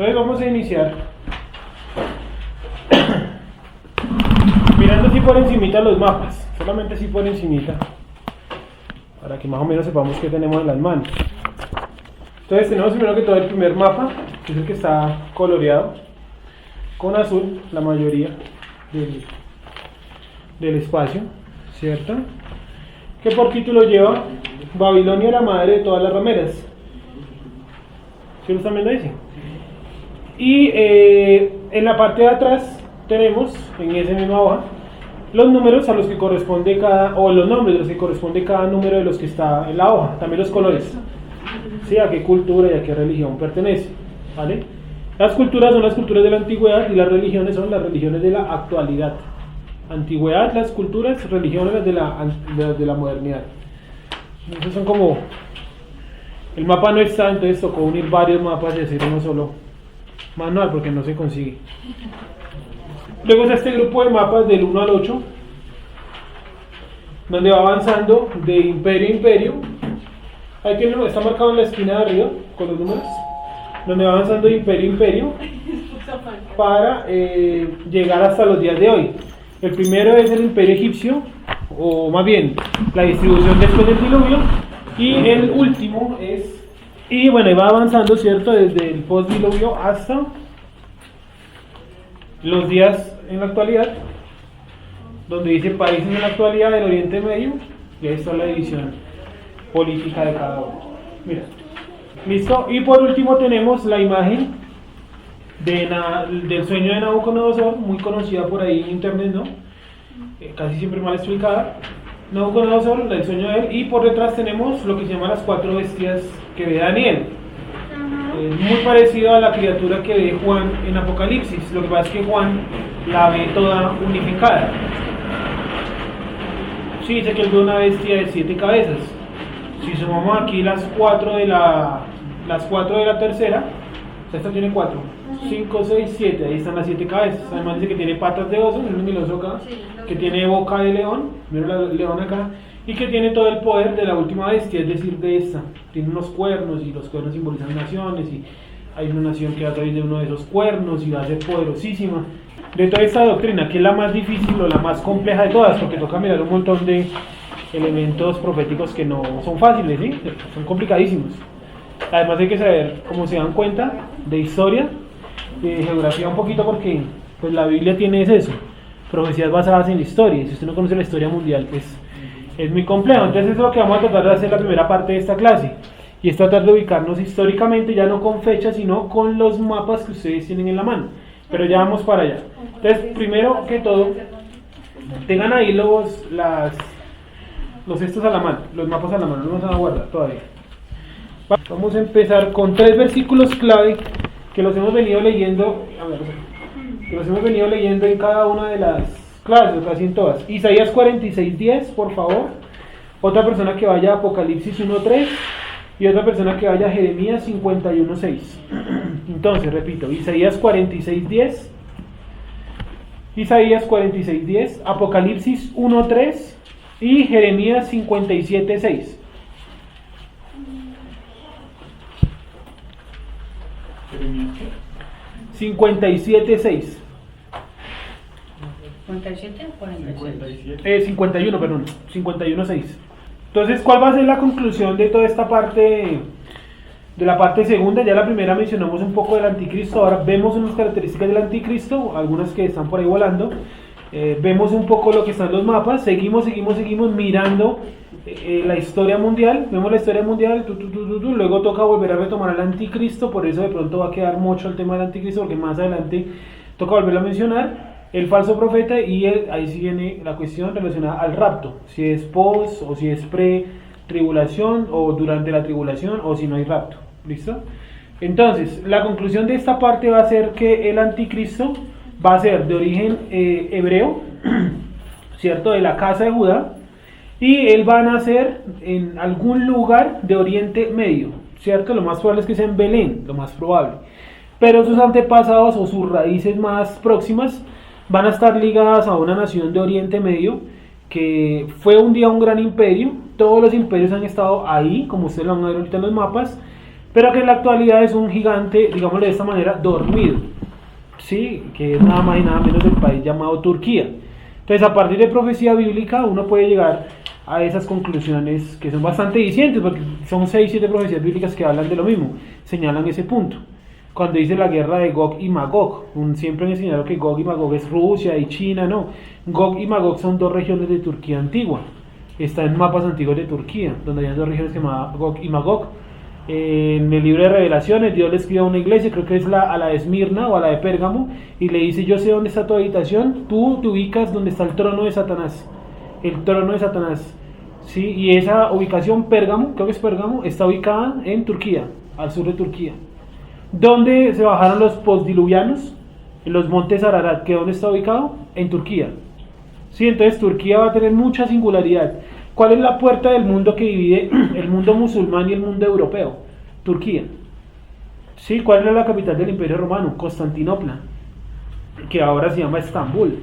Entonces vamos a iniciar mirando así por encimita los mapas, solamente así por encimita, para que más o menos sepamos qué tenemos en las manos. Entonces tenemos primero que todo el primer mapa, que es el que está coloreado con azul, la mayoría del espacio, ¿cierto? Que por título lleva Babilonia, la madre de todas las rameras. ¿Sí lo están viendo ahí? Sí. Y en la parte de atrás tenemos, en esa misma hoja, los números a los que corresponde cada, o los nombres a los que corresponde cada número de los que está en la hoja, también los colores, ¿sí? A qué cultura y a qué religión pertenece, ¿vale? Las culturas son las culturas de la antigüedad y las religiones son las religiones de la actualidad. Antigüedad, las culturas, religiones las de la modernidad. Entonces son como, el mapa no está, entonces tocó unir varios mapas y hacer uno solo manual porque no se consigue. Luego está este grupo de mapas del 1 al 8, donde va avanzando de imperio a imperio. Aquí está marcado en la esquina de arriba con los números, donde va avanzando de imperio a imperio para llegar hasta los días de hoy. El primero es el imperio egipcio, o más bien la distribución después del diluvio, y el último es, y bueno, va avanzando, ¿cierto?, desde el post-diluvio hasta los días en la actualidad, donde dice países en la actualidad del Oriente Medio, y ahí está la división política de cada uno. Mira, listo. Y por último tenemos la imagen del sueño de Nabucodonosor, muy conocida por ahí en internet, ¿no? Casi siempre mal explicada. Nabucodonosor, el sueño de él, y por detrás tenemos lo que se llama las 4 bestias que ve Daniel. Muy parecido a la criatura que ve Juan en Apocalipsis. Lo que pasa es que Juan la ve toda unificada. Sí, dice que él ve una bestia de 7 cabezas. Si sumamos aquí las 4 de la tercera, o sea, esta tiene 4, 5, 6, 7, ahí están las 7 cabezas. Además dice que tiene patas de oso, miren el oso acá, que tiene boca de león, miren el león acá, y que tiene todo el poder de la última bestia, es decir, de esta. Tiene unos cuernos y los cuernos simbolizan naciones, y hay una nación que va a través de uno de esos cuernos y va a ser poderosísima. De toda esta doctrina, que es la más difícil o la más compleja de todas, porque toca mirar un montón de elementos proféticos que no son fáciles, ¿sí? Son complicadísimos. Además hay que saber, como se dan cuenta, de historia, de geografía un poquito, porque pues la Biblia tiene eso, profecías basadas en la historia, y si usted no conoce la historia mundial, pues es muy complejo. Entonces eso es lo que vamos a tratar de hacer en la primera parte de esta clase, y es tratar de ubicarnos históricamente, ya no con fechas, sino con los mapas que ustedes tienen en la mano, pero ya vamos para allá. Entonces, primero que todo, tengan ahí los estos a la mano, los mapas a la mano, no los van a guardar todavía. Vamos a empezar con 3 versículos clave que los hemos venido leyendo, en cada una de las clases, casi en todas. Isaías 46:10, por favor. Otra persona que vaya a Apocalipsis 1:3 y otra persona que vaya a Jeremías 51:6. Entonces, repito, Isaías 46:10, Apocalipsis 1:3 y Jeremías 57:6. 57:6. 57 o 46. 51, perdón, 51:6. Entonces, ¿cuál va a ser la conclusión de toda esta parte, de la parte segunda? Ya la primera mencionamos un poco del anticristo, ahora vemos unas características del anticristo, algunas que están por ahí volando, vemos un poco lo que están los mapas, seguimos mirando la historia mundial, vemos la historia mundial, luego toca volver a retomar al anticristo, por eso de pronto va a quedar mucho el tema del anticristo, porque más adelante toca volverlo a mencionar, el falso profeta, y ahí sí viene la cuestión relacionada al rapto, si es post o si es pre-tribulación o durante la tribulación o si no hay rapto, ¿listo? Entonces, la conclusión de esta parte va a ser que el anticristo va a ser de origen hebreo, ¿cierto?, de la casa de Judá, y él va a nacer en algún lugar de Oriente Medio, ¿cierto? Lo más probable es que sea en Belén, lo más probable, pero sus antepasados o sus raíces más próximas van a estar ligadas a una nación de Oriente Medio que fue un día un gran imperio. Todos los imperios han estado ahí, como ustedes lo van a ver ahorita en los mapas, pero que en la actualidad es un gigante, digámoslo de esta manera, dormido, ¿sí? Que es nada más y nada menos del país llamado Turquía. Entonces, a partir de profecía bíblica, uno puede llegar a esas conclusiones que son bastante dicientes, porque son 6, 7 profecías bíblicas que hablan de lo mismo, señalan ese punto. Cuando dice la guerra de Gog y Magog, siempre han enseñado que Gog y Magog es Rusia y China, no. Gog y Magog son 2 regiones de Turquía antigua. Está en mapas antiguos de Turquía, donde hay 2 regiones que se llaman Gog y Magog. En el libro de Revelaciones, Dios le escribe a una iglesia, creo que es a la de Esmirna o a la de Pérgamo, y le dice: yo sé dónde está tu habitación, tú te ubicas donde está el trono de Satanás. El trono de Satanás, ¿sí? Y esa ubicación, Pérgamo, creo que es Pérgamo, está ubicada en Turquía, al sur de Turquía. ¿Dónde se bajaron los postdiluvianos? En los montes Ararat, que ¿dónde está ubicado? En Turquía. ¿Sí? Entonces Turquía va a tener mucha singularidad. ¿Cuál es la puerta del mundo que divide el mundo musulmán y el mundo europeo? Turquía. ¿Sí? ¿Cuál era la capital del Imperio Romano? Constantinopla, que ahora se llama Estambul,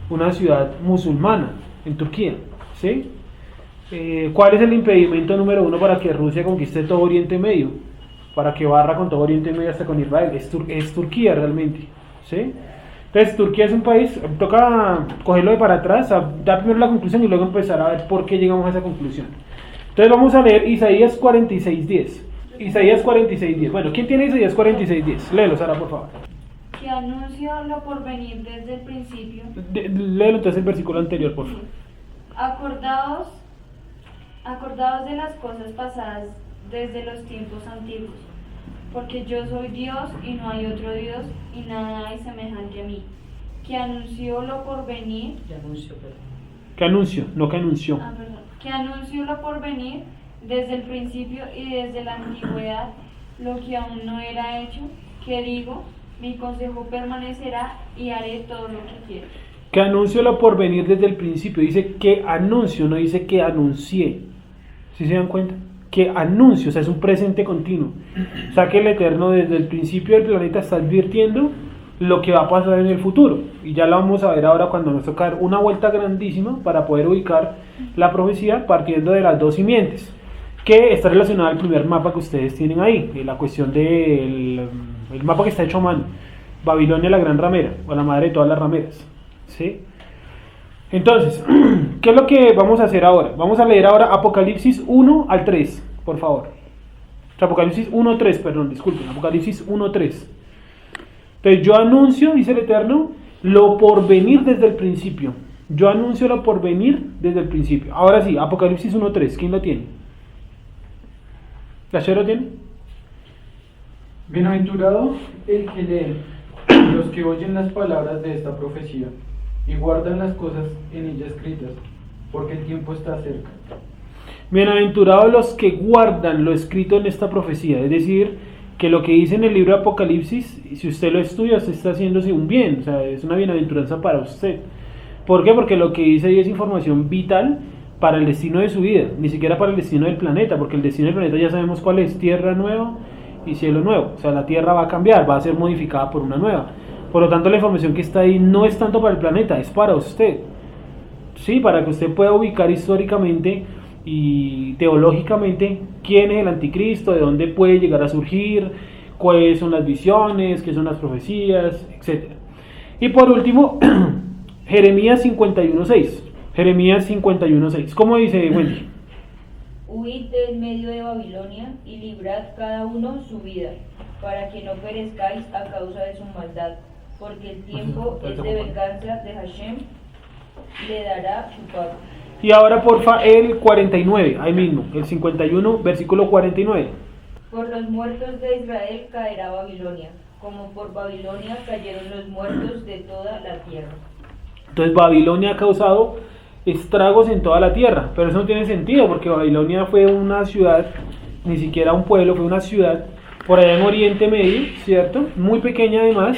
una ciudad musulmana en Turquía. ¿Sí? ¿Cuál es el impedimento número 1 para que Rusia conquiste todo Oriente Medio? Para que barra con todo Oriente Medio hasta con Israel. Es Turquía realmente. ¿Sí? Entonces, Turquía es un país, toca cogerlo de para atrás, dar primero la conclusión y luego empezar a ver por qué llegamos a esa conclusión. Entonces vamos a leer Isaías 46:10. Isaías 46:10. Bueno, ¿quién tiene Isaías 46:10? Léelo, Sara, por favor. Que anuncio lo por venir desde el principio. Léelo entonces el versículo anterior, por favor. Acordaos de las cosas pasadas desde los tiempos antiguos, porque yo soy Dios y no hay otro Dios, y nada hay semejante a mí, que anunció lo por venir. ¿Qué anuncio? No que anunció. Que anunció lo por venir desde el principio y desde la antigüedad, lo que aún no era hecho, que digo, mi consejo permanecerá y haré todo lo que quiero. Que anuncio lo por venir desde el principio. Dice que anuncio, no dice que anuncié. ¿Sí se dan cuenta? Que anuncio, o sea, es un presente continuo. O sea, que el Eterno desde el principio del planeta está advirtiendo lo que va a pasar en el futuro. Y ya lo vamos a ver ahora cuando nos toca dar una vuelta grandísima para poder ubicar la profecía partiendo de las 2 simientes, que está relacionada al primer mapa que ustedes tienen ahí, la cuestión del el mapa que está hecho a mano. Babilonia, la gran ramera, o la madre de todas las rameras. ¿Sí? Entonces, ¿qué es lo que vamos a hacer ahora? Vamos a leer ahora Apocalipsis 1 al 3, por favor. Apocalipsis 1:3, perdón, disculpen, Apocalipsis 1:3. Entonces, yo anuncio, dice el Eterno, lo por venir desde el principio. Yo anuncio lo por venir desde el principio. Ahora sí, Apocalipsis 1:3, ¿quién lo tiene? ¿La lo tiene? Bienaventurado el que lee, los que oyen las palabras de esta profecía y guardan las cosas en ella escritas, porque el tiempo está cerca. Bienaventurados los que guardan lo escrito en esta profecía, es decir, que lo que dice en el libro de Apocalipsis, si usted lo estudia, usted está haciéndose un bien, o sea, es una bienaventuranza para usted. ¿Por qué? Porque lo que dice ahí es información vital para el destino de su vida, ni siquiera para el destino del planeta, porque el destino del planeta ya sabemos cuál es: tierra nueva y cielo nuevo. O sea, la tierra va a cambiar, va a ser modificada por una nueva. Por lo tanto, la información que está ahí no es tanto para el planeta, es para usted. Sí, para que usted pueda ubicar históricamente y teológicamente quién es el anticristo, de dónde puede llegar a surgir, cuáles son las visiones, qué son las profecías, etc. Y por último, Jeremías 51:6. Jeremías 51:6. ¿Cómo dice Wendy? Huid del medio de Babilonia y librad cada uno su vida, para que no perezcáis a causa de su maldad, porque el tiempo es de venganza de Hashem, le dará su pago. Y ahora porfa el 49, ahí mismo, el 51, versículo 49. Por los muertos de Israel caerá Babilonia, como por Babilonia cayeron los muertos de toda la tierra. Entonces Babilonia ha causado estragos en toda la tierra, pero eso no tiene sentido, porque Babilonia fue una ciudad, ni siquiera un pueblo, fue una ciudad por allá en Oriente Medio, ¿cierto? Muy pequeña además,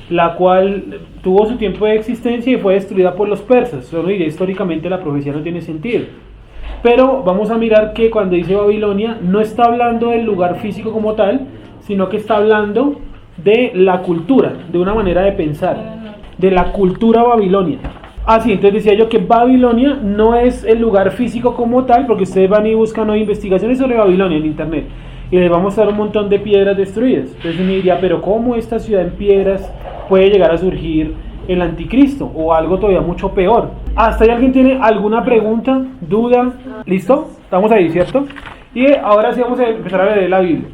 la cual tuvo su tiempo de existencia y fue destruida por los persas. Solo diré, históricamente la profecía no tiene sentido. Pero vamos a mirar que cuando dice Babilonia no está hablando del lugar físico como tal, sino que está hablando de la cultura, de una manera de pensar, de la cultura babilonia. Sí, entonces decía yo que Babilonia no es el lugar físico como tal, porque ustedes van y buscan hoy investigaciones sobre Babilonia en internet, y les va a mostrar un montón de piedras destruidas. Entonces uno diría, pero ¿cómo esta ciudad en piedras puede llegar a surgir el anticristo o algo todavía mucho peor? ¿Hasta ahí alguien tiene alguna pregunta, duda? ¿Listo? Estamos ahí, ¿cierto? Y ahora sí vamos a empezar a leer la Biblia.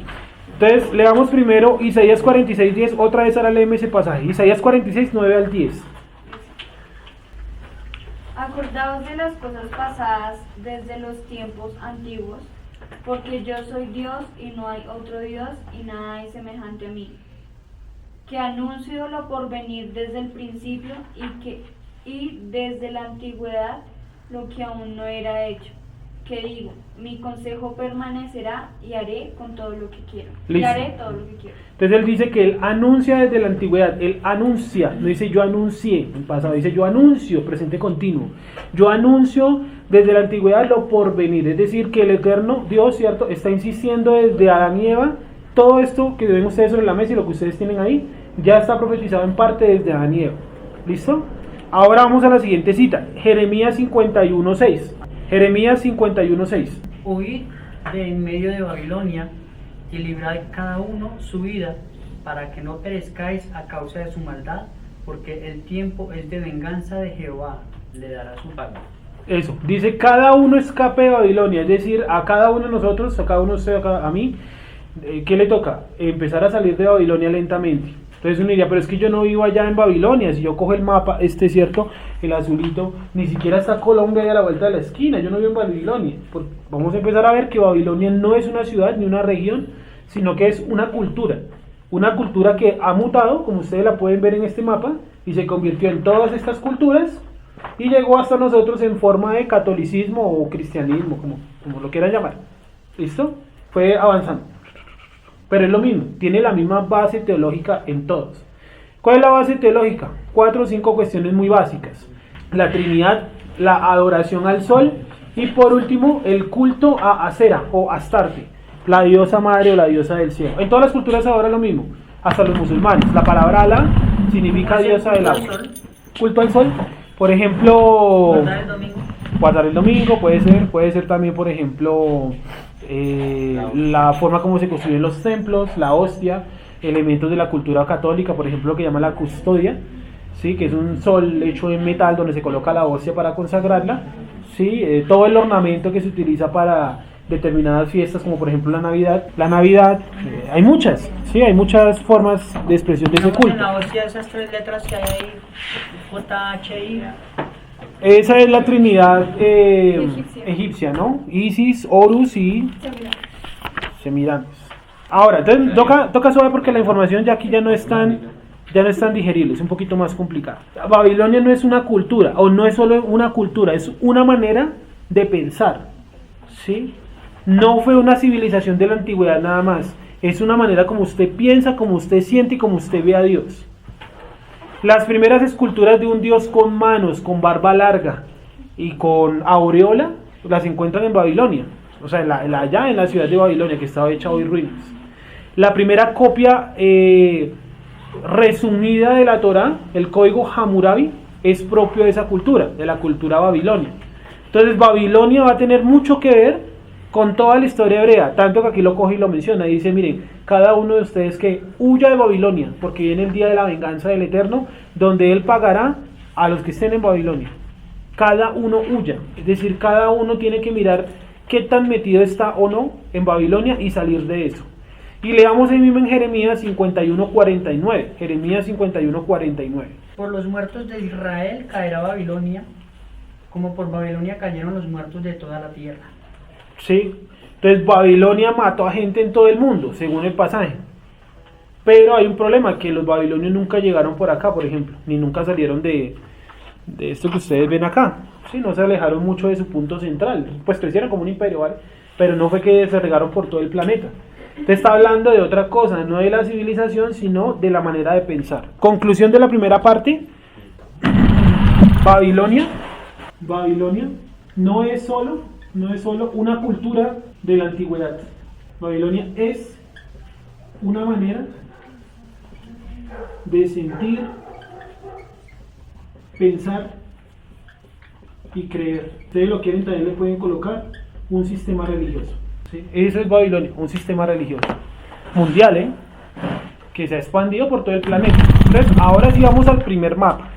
Entonces leamos primero Isaías 46:10, otra vez ahora léeme ese pasaje. Isaías 46, 9 al 10. Acordaos de las cosas pasadas desde los tiempos antiguos, porque yo soy Dios y no hay otro Dios y nada hay semejante a mí, que anuncio lo por venir desde el principio y desde la antigüedad lo que aún no era hecho, que digo, mi consejo permanecerá y haré con todo lo que quiero. Y Listo. haré todo lo que quiero. Entonces él dice que él anuncia desde la antigüedad, él anuncia, no dice yo anuncié, en pasado dice yo anuncio, presente continuo. Yo anuncio desde la antigüedad lo por venir, es decir, que el eterno Dios, ¿cierto?, está insistiendo desde Adán y Eva, todo esto que ven ustedes sobre la mesa y lo que ustedes tienen ahí, ya está profetizado en parte desde Adán y Eva. ¿Listo? Ahora vamos a la siguiente cita, Jeremías 51:6. Jeremías 51:6. Huid de en medio de Babilonia y librad cada uno su vida, para que no perezcáis a causa de su maldad, porque el tiempo es de venganza de Jehová, le dará su pago. Eso, dice cada uno escape de Babilonia, es decir, a cada uno de nosotros, a cada uno de ustedes, a mí, ¿qué le toca? Empezar a salir de Babilonia lentamente. Entonces uno diría, pero es que yo no vivo allá en Babilonia, si yo cojo el mapa, cierto, el azulito, ni siquiera está Colombia ahí a la vuelta de la esquina, yo no vivo en Babilonia. Vamos a empezar a ver que Babilonia no es una ciudad ni una región, sino que es una cultura que ha mutado, como ustedes la pueden ver en este mapa, y se convirtió en todas estas culturas, y llegó hasta nosotros en forma de catolicismo o cristianismo, como lo quieran llamar. ¿Listo? Fue avanzando. Pero es lo mismo, tiene la misma base teológica en todos. ¿Cuál es la base teológica? 4 o 5 cuestiones muy básicas. La Trinidad, la adoración al sol y por último el culto a Asera o Astarte, la diosa madre o la diosa del cielo. En todas las culturas se adora lo mismo, hasta los musulmanes. La palabra Alá significa diosa del agua. Culto al sol, por ejemplo, ¿Guardar el domingo? guardar el domingo, puede ser también, por ejemplo, la forma como se construyen los templos, la hostia, elementos de la cultura católica, por ejemplo, lo que llama la custodia, ¿sí?, que es un sol hecho en metal donde se coloca la hostia para consagrarla, ¿sí?, todo el ornamento que se utiliza para determinadas fiestas, como por ejemplo la Navidad, hay muchas, ¿sí?, hay muchas formas de expresión de ese Digamos, en culto. la hostia, esas 3 letras que hay ahí, JHI. Esa es la Trinidad egipcia, ¿no? Isis, Horus y Semiramis. Ahora, entonces toca suave porque la información ya aquí ya no es tan digerible, es un poquito más complicada. Babilonia no es una cultura, o no es solo una cultura, es una manera de pensar, ¿sí? No fue una civilización de la antigüedad nada más, es una manera como usted piensa, como usted siente y como usted ve a Dios. Las primeras esculturas de un dios con manos, con barba larga y con aureola, las encuentran en Babilonia, o sea, allá en la ciudad de Babilonia, que estaba hecha hoy ruinas. La primera copia resumida de la Torá, el código Hammurabi, es propio de esa cultura, de la cultura babilonia. Entonces Babilonia va a tener mucho que ver con toda la historia hebrea, tanto que aquí lo coge y lo menciona, y dice, miren, cada uno de ustedes que huya de Babilonia, porque viene el día de la venganza del Eterno, donde Él pagará a los que estén en Babilonia. Cada uno huya, es decir, cada uno tiene que mirar qué tan metido está o no en Babilonia y salir de eso. Y leamos ahí mismo en Jeremías 51:49, Jeremías 51:49. Por los muertos de Israel caerá Babilonia, como por Babilonia cayeron los muertos de toda la tierra. Sí, entonces Babilonia mató a gente en todo el mundo, según el pasaje. Pero hay un problema, que los babilonios nunca llegaron por acá, por ejemplo, ni nunca salieron de esto que ustedes ven acá. Sí, no se alejaron mucho de su punto central, pues crecieron como un imperio, ¿vale? Pero no fue que se regaron por todo el planeta. Te está hablando de otra cosa, no de la civilización, sino de la manera de pensar. Conclusión de la primera parte. Babilonia no es solo una cultura de la antigüedad. Babilonia es una manera de sentir, pensar y creer. Ustedes lo quieren, también le pueden colocar un sistema religioso. ¿sí? Eso es Babilonia, un sistema religioso mundial, que se ha expandido por todo el planeta. Entonces, ahora sí vamos al primer mapa.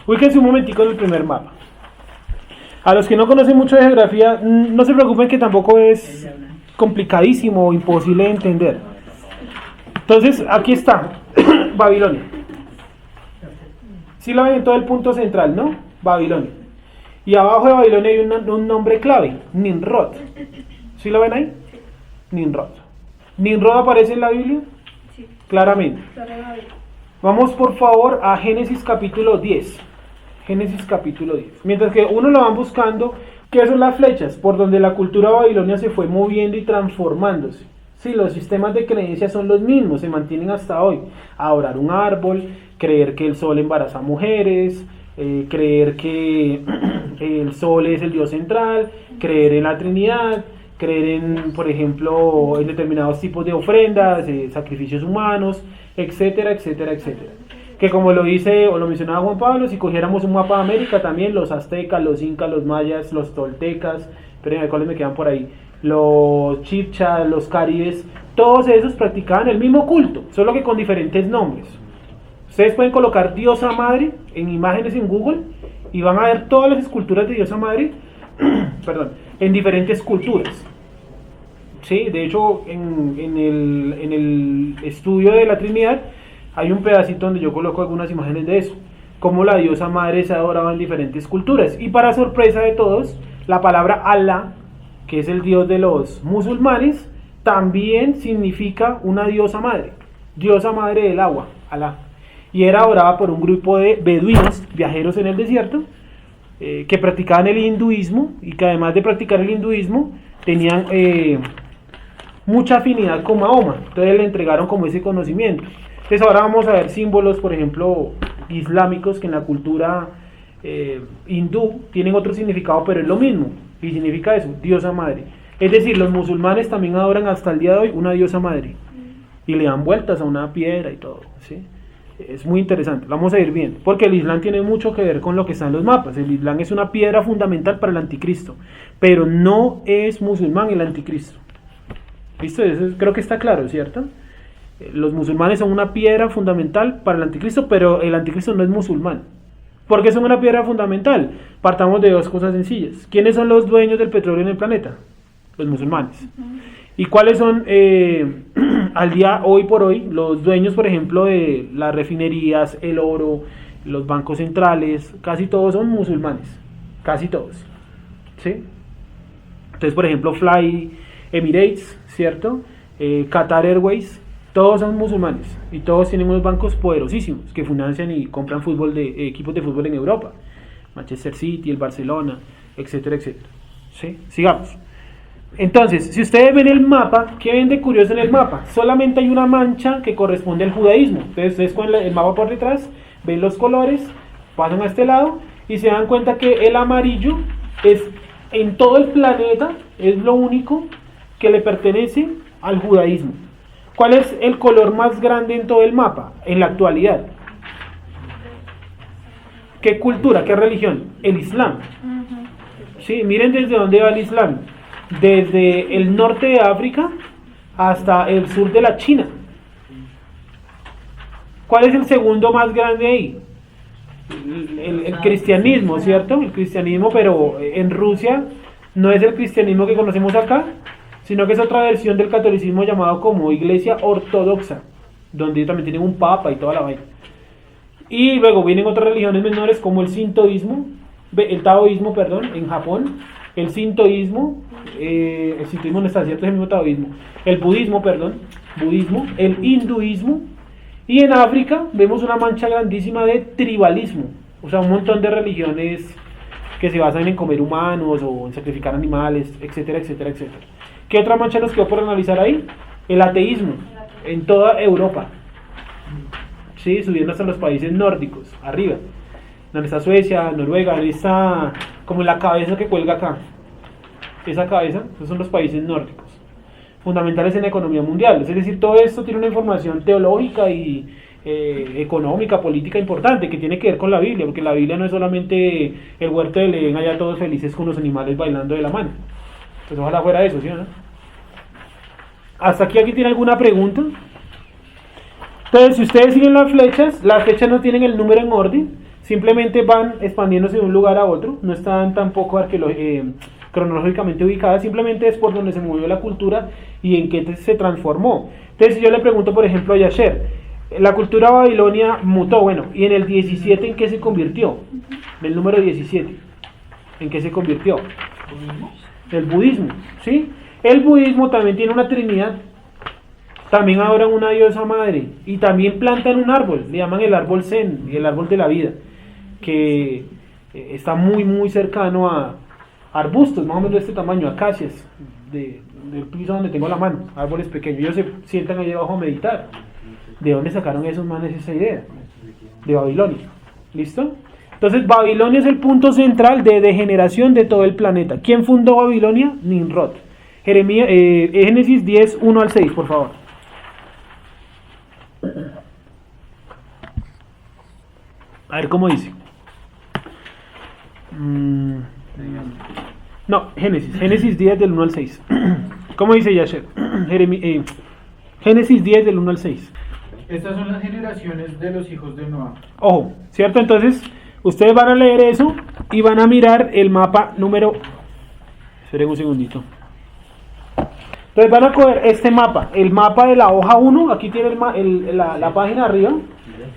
Ubíquense un momentico en el primer mapa. A los que no conocen mucho de geografía, no se preocupen que tampoco es complicadísimo o imposible de entender. Entonces, aquí está Babilonia. Sí lo ven en todo el punto central, ¿no? Babilonia. Y abajo de Babilonia hay un nombre clave, Nimrod. ¿Sí lo ven ahí? Nimrod. ¿Nimrod aparece en la Biblia? Sí. Claramente. Vamos por favor a Génesis capítulo 10. Génesis capítulo 10. Mientras que uno lo van buscando, ¿qué son las flechas? Por donde la cultura babilonia se fue moviendo y transformándose. Sí, los sistemas de creencias son los mismos, se mantienen hasta hoy. Adorar un árbol, creer que el sol embaraza mujeres, creer que el sol es el dios central, creer en la Trinidad, creer en, por ejemplo, en determinados tipos de ofrendas, sacrificios humanos, etcétera, etcétera, etcétera. Que como lo dice o lo mencionaba Juan Pablo, si cogiéramos un mapa de América también, los aztecas, los incas, los mayas, los toltecas, pero ¿cuáles me quedan por ahí? Los chibchas, los caribes, todos esos practicaban el mismo culto, solo que con diferentes nombres. Ustedes pueden colocar diosa madre en imágenes en Google y van a ver todas las esculturas de diosa madre perdón, en diferentes culturas. Sí, de hecho en el estudio de la Trinidad hay un pedacito donde yo coloco algunas imágenes de eso, como la diosa madre se adoraba en diferentes culturas. Y para sorpresa de todos, la palabra Alá, que es el dios de los musulmanes, también significa una diosa madre del agua, Alá. Y era adorada por un grupo de beduinos, viajeros en el desierto, que practicaban el hinduismo y que además de practicar el hinduismo tenían mucha afinidad con Mahoma. Entonces le entregaron como ese conocimiento. Entonces ahora vamos a ver símbolos, por ejemplo, islámicos que en la cultura hindú tienen otro significado, pero es lo mismo. Y significa eso, diosa madre. Es decir, los musulmanes también adoran hasta el día de hoy una diosa madre. Y le dan vueltas a una piedra y todo, ¿sí? Es muy interesante, lo vamos a ir viendo, porque el Islam tiene mucho que ver con lo que está en los mapas. El Islam es una piedra fundamental para el anticristo, pero no es musulmán el anticristo. ¿Listo? Eso creo que está claro, ¿cierto? Los musulmanes son una piedra fundamental para el anticristo, pero el anticristo no es musulmán. ¿Por qué son una piedra fundamental? Partamos de dos cosas sencillas. ¿Quiénes son los dueños del petróleo en el planeta? Los musulmanes. ¿Y cuáles son al día hoy por hoy los dueños, por ejemplo, de las refinerías, el oro, los bancos centrales? Casi todos son musulmanes, casi todos, ¿sí? Entonces, por ejemplo, Fly Emirates, ¿cierto? Qatar Airways, todos son musulmanes y todos tienen unos bancos poderosísimos que financian y compran equipos de fútbol en Europa, Manchester City, el Barcelona, etcétera, etcétera, ¿sí? Sigamos. Entonces, si ustedes ven el mapa, ¿qué ven de curioso en el mapa? Solamente hay una mancha que corresponde al judaísmo. Entonces, ustedes con el mapa por detrás, ven los colores, pasan a este lado y se dan cuenta que el amarillo es en todo el planeta, es lo único que le pertenece al judaísmo. ¿Cuál es el color más grande en todo el mapa en la actualidad? ¿Qué cultura, qué religión? El Islam. Sí, miren desde dónde va el Islam. Desde el norte de África hasta el sur de la China. ¿Cuál es el segundo más grande ahí? El cristianismo, ¿cierto? El cristianismo, pero en Rusia no es el cristianismo que conocemos acá, sino que es otra versión del catolicismo llamado como Iglesia Ortodoxa, donde también tienen un papa y toda la vaina. Y luego vienen otras religiones menores como el taoísmo, perdón, en Japón. El sintoísmo no está, ¿cierto? Es el mismo taoísmo. El budismo, el hinduismo. Y en África vemos una mancha grandísima de tribalismo. O sea, un montón de religiones que se basan en comer humanos o en sacrificar animales, etcétera, etcétera, etcétera. ¿Qué otra mancha nos quedó por analizar ahí? El ateísmo en toda Europa. Sí, subiendo hasta los países nórdicos, arriba. Donde está Suecia, Noruega, ahí está como la cabeza que cuelga acá. Esa cabeza, esos son los países nórdicos, fundamentales en la economía mundial. Es decir, todo esto tiene una información teológica y económica, política importante que tiene que ver con la Biblia, porque la Biblia no es solamente el huerto de Edén, allá todos felices con los animales bailando de la mano. Pues ojalá fuera eso, ¿sí o no? ¿Hasta aquí tiene alguna pregunta? Entonces, si ustedes siguen las flechas no tienen el número en orden, simplemente van expandiéndose de un lugar a otro, no están tampoco cronológicamente ubicadas, simplemente es por donde se movió la cultura y en qué se transformó. Entonces, si yo le pregunto, por ejemplo, a Yasher, la cultura babilonia mutó, bueno, y en el 17, ¿en qué se convirtió? En el número 17, ¿en qué se convirtió? El budismo, ¿sí? El budismo también tiene una trinidad, también adoran una diosa madre, y también plantan un árbol, le llaman el árbol Zen, el árbol de la vida, que está muy muy cercano a arbustos, más o menos de este tamaño, acacias, del piso donde tengo la mano, árboles pequeños. Ellos se sientan ahí abajo a meditar. ¿De dónde sacaron esos manes esa idea? De Babilonia. ¿Listo? Entonces Babilonia es el punto central de degeneración de todo el planeta. ¿Quién fundó Babilonia? Nimrod. Génesis 10, 1 al 6, por favor. A ver cómo dice. No, Génesis 10 del 1 al 6. ¿Cómo dice Yasher? Génesis 10 del 1 al 6. Estas son las generaciones de los hijos de Noah. Ojo, ¿cierto? Entonces, ustedes van a leer eso y van a mirar el mapa número... Esperen un segundito. Entonces van a coger este mapa, el mapa de la hoja 1, aquí tiene la página arriba.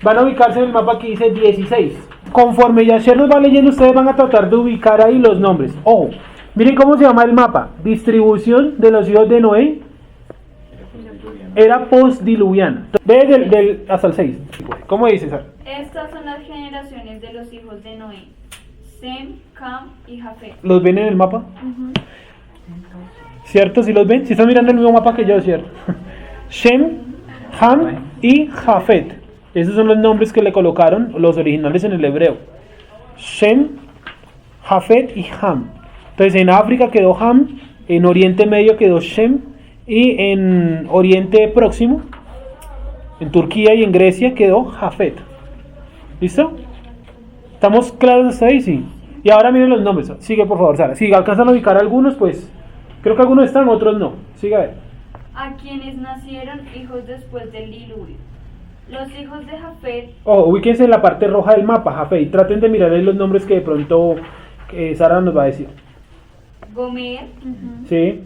Van a ubicarse en el mapa que dice 16. Conforme Yasher nos va leyendo, ustedes van a tratar de ubicar ahí los nombres. Ojo, miren cómo se llama el mapa. Distribución de los hijos de Noé. Era postdiluviana. Desde hasta el 6. ¿Cómo dice, César? Estas son las generaciones de los hijos de Noé: Sem, Cam y Jafet. ¿Los ven en el mapa? ¿Cierto? ¿Sí los ven? ¿Sí están mirando el mismo mapa que yo, cierto? Shem, Ham y Jafet. Esos son los nombres que le colocaron los originales en el hebreo. Shem, Jafet y Ham. Entonces en África quedó Ham, en Oriente Medio quedó Shem, y en Oriente Próximo, en Turquía y en Grecia quedó Jafet. ¿Listo? ¿Estamos claros hasta ahí? Sí. Y ahora miren los nombres. Sigue, por favor, Sara. Si alcanzan a ubicar algunos, pues creo que algunos están, otros no. Sigue a ver. A quienes nacieron hijos después del diluvio. Los hijos de Jafet. Ubíquense en la parte roja del mapa, Jafet, y traten de mirar ahí los nombres que de pronto Sara nos va a decir. Gomer. Sí.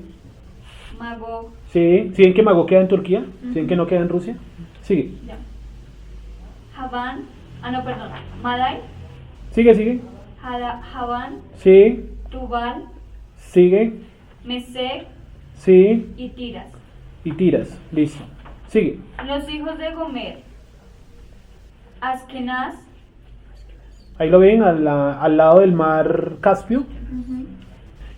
Magog. Sí. ¿Sí ven que Magog queda en Turquía? ¿Sí ven que no queda en Rusia? Sigue. Ya. Javán. Madai. Sigue. Javán. Sí. Tubal. Sigue. Mesec Sí. y Tiras. Y Tiras. Listo. Sigue. Los hijos de Gomer: Askenaz. Ahí lo ven al lado del mar Caspio.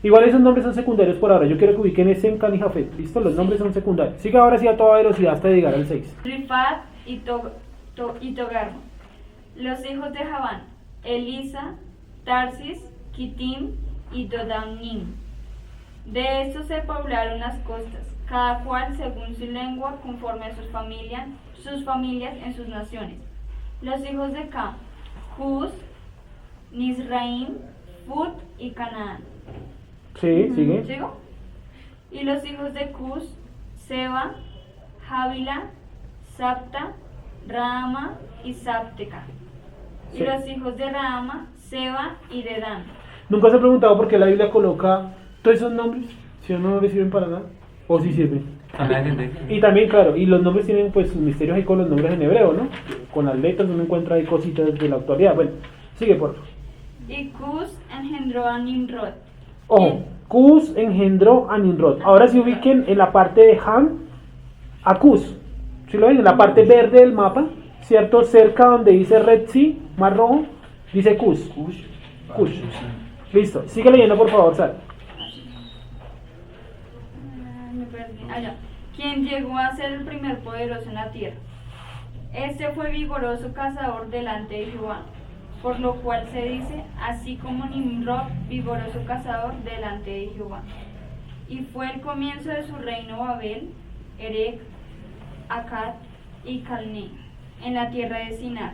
Igual esos nombres son secundarios por ahora. Yo quiero que ubiquen Sem, Can y Jafet. Listo, los nombres son secundarios. Sigue ahora sí a toda velocidad hasta llegar al 6. Rifat y Togarma. Los hijos de Javán: Elisa, Tarsis, Kitim y Dodamnim. De estos se poblaron las costas, cada cual según su lengua, conforme a sus familias en sus naciones. Los hijos de Cam: Cus, Nisraim, Fut y Canaán. Sí, sigue. ¿Sigo? Y los hijos de Cus: Seba, Jávila, Sapta, Rama y Sapteca. Y Sí. los hijos de Rama: Seba y Dedán. ¿Nunca se ha preguntado por qué la Biblia coloca todos esos nombres? Si o no le sirven para nada. O si sirven. Y también, claro, y los nombres tienen pues sus misterios ahí con los nombres en hebreo, ¿no? Con las letras uno encuentra ahí cositas de la actualidad. Bueno, sigue por favor. Y Cus engendró a Nimrod. Ojo, Cus engendró a Nimrod. Ahora se ubiquen en la parte de Ham a Cus. ¿Sí lo ven? En la parte verde del mapa, ¿cierto? Cerca donde dice Red Sea, Mar Rojo, dice Cus. Cush. Listo. Sigue leyendo, por favor, Sara. Me perdí. Ya. Quien llegó a ser el primer poderoso en la tierra. Este fue vigoroso cazador delante de Jehová, por lo cual se dice, así como Nimrod, vigoroso cazador delante de Jehová. Y fue el comienzo de su reino Babel, Erech, Akkad y Calné, en la tierra de Sinar.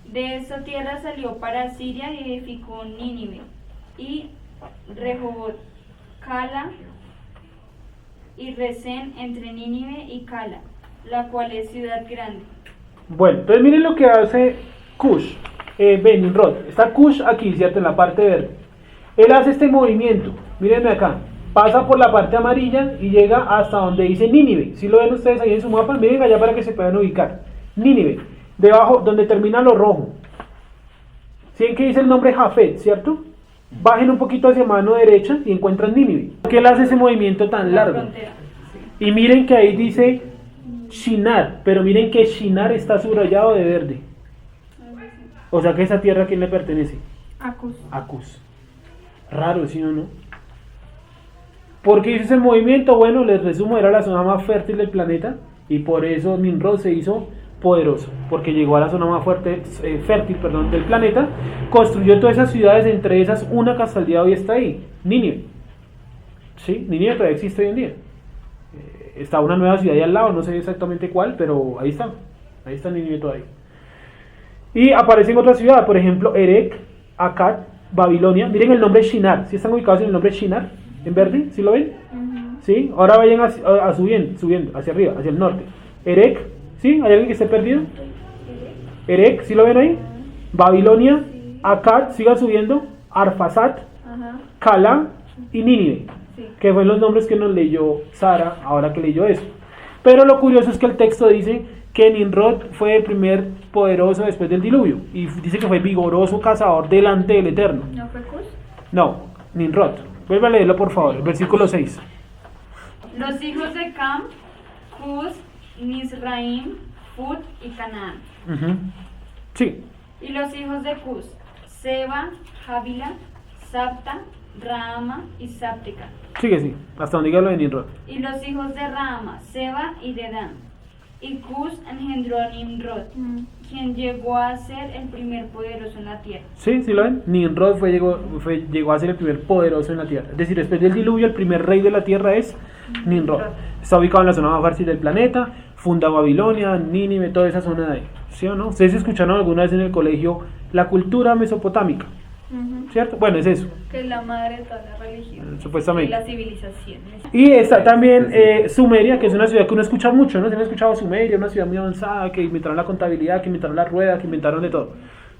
De esta tierra salió para Siria y edificó Nínive, y Rehobot, Cala, y Resén entre Nínive y Cala, la cual es ciudad grande. Bueno, entonces miren lo que hace Cush, Nimrod. Está Cush aquí, ¿cierto? En la parte verde. Él hace este movimiento, mírenme acá, pasa por la parte amarilla y llega hasta donde dice Nínive. Si lo ven ustedes ahí en su mapa, miren allá para que se puedan ubicar. Nínive, debajo donde termina lo rojo. ¿Sí ven que dice el nombre Jafet, cierto? Bajen un poquito hacia mano derecha y encuentran Nínive. ¿Por qué él hace ese movimiento tan La largo? frontera. Y miren que ahí dice Shinar, pero miren que Shinar está subrayado de verde. O sea que esa tierra, ¿a quién le pertenece? Acus. A Cus. Raro, ¿sí o no? ¿Por qué hizo ese movimiento? Bueno, les resumo, era la zona más fértil del planeta y por eso Nimrod se hizo poderoso, porque llegó a la zona más fértil del planeta, construyó todas esas ciudades, entre esas una que hasta el día de hoy está ahí, Nínive. ¿Sí? Nínive todavía existe hoy en día. Está una nueva ciudad ahí al lado, no sé exactamente cuál, pero ahí está Nínive todavía. Y aparece en otra ciudad, por ejemplo, Erech, Akkad, Babilonia. Miren el nombre Shinar, ¿sí están ubicados en el nombre Shinar? ¿En verde? ¿Sí lo ven? ¿Sí? Ahora vayan subiendo hacia arriba, hacia el norte. Erech, ¿sí? ¿Hay alguien que esté perdido? Erech, ¿sí lo ven ahí? Babilonia, Akkad, sigan subiendo, Arphazad, Cala y Nínive, que fueron los nombres que nos leyó Sara ahora que leyó eso. Pero lo curioso es que el texto dice que Nimrod fue el primer poderoso después del diluvio, y dice que fue vigoroso cazador delante del Eterno. ¿No fue Cus? No, Nimrod. Vuelve a leerlo por favor, el versículo 6. Los hijos de Cam, Cus, Mizraim, Put y Canaán. Sí, Y los hijos de Cus, Seba, Javila, Sapta, Raama y Sáptica. sigue así, hasta donde diga lo de Nimrod. Y los hijos de Raama, Seba y Dedán. Y Cus engendró a Nimrod, quien llegó a ser el primer poderoso en la tierra. Sí, ¿sí lo ven? Nimrod llegó a ser el primer poderoso en la tierra. Es decir, después del diluvio, el primer rey de la tierra es Nimrod. Está ubicado en la zona más fértil del planeta, funda Babilonia, Nínive, toda esa zona de ahí. ¿Sí o no? Ustedes escucharon alguna vez en el colegio la cultura mesopotámica, ¿cierto? Bueno, es eso, Que es la madre de toda la religión. supuestamente. Y la civilización. Y está también Sumeria, que es una ciudad que uno escucha mucho, ¿no? Se han escuchado Sumeria, una ciudad muy avanzada, que inventaron la contabilidad, que inventaron la rueda, que inventaron de todo,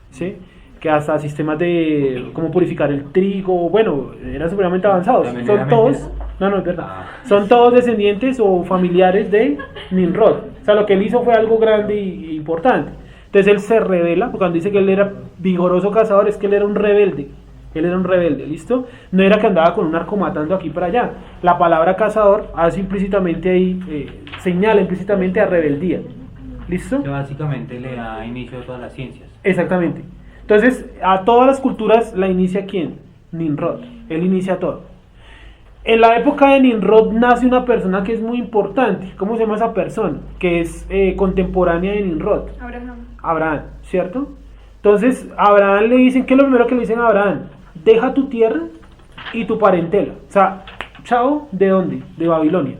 ¿sí? Que hasta sistemas de cómo purificar el trigo, bueno, eran supremamente avanzados. También Son era todos, mentira. no es verdad, son todos descendientes o familiares de Nimrod. O sea, lo que él hizo fue algo grande y importante. Entonces él se revela, porque cuando dice que él era vigoroso cazador, es que él era un rebelde. Él era un rebelde, ¿listo? No era que andaba con un arco matando aquí para allá. La palabra cazador hace implícitamente ahí, señala implícitamente a rebeldía. ¿Listo? Que básicamente le da inicio a todas las ciencias. Exactamente. Entonces, a todas las culturas la inicia ¿quién? Nimrod. Él inicia todo. En la época de Nimrod nace una persona que es muy importante. ¿Cómo se llama esa persona? Que es contemporánea de Nimrod. Abraham, ¿cierto? Entonces, a Abraham le dicen, ¿qué es lo primero que le dicen a Abraham? Deja tu tierra y tu parentela. O sea, chao, ¿de dónde? De Babilonia.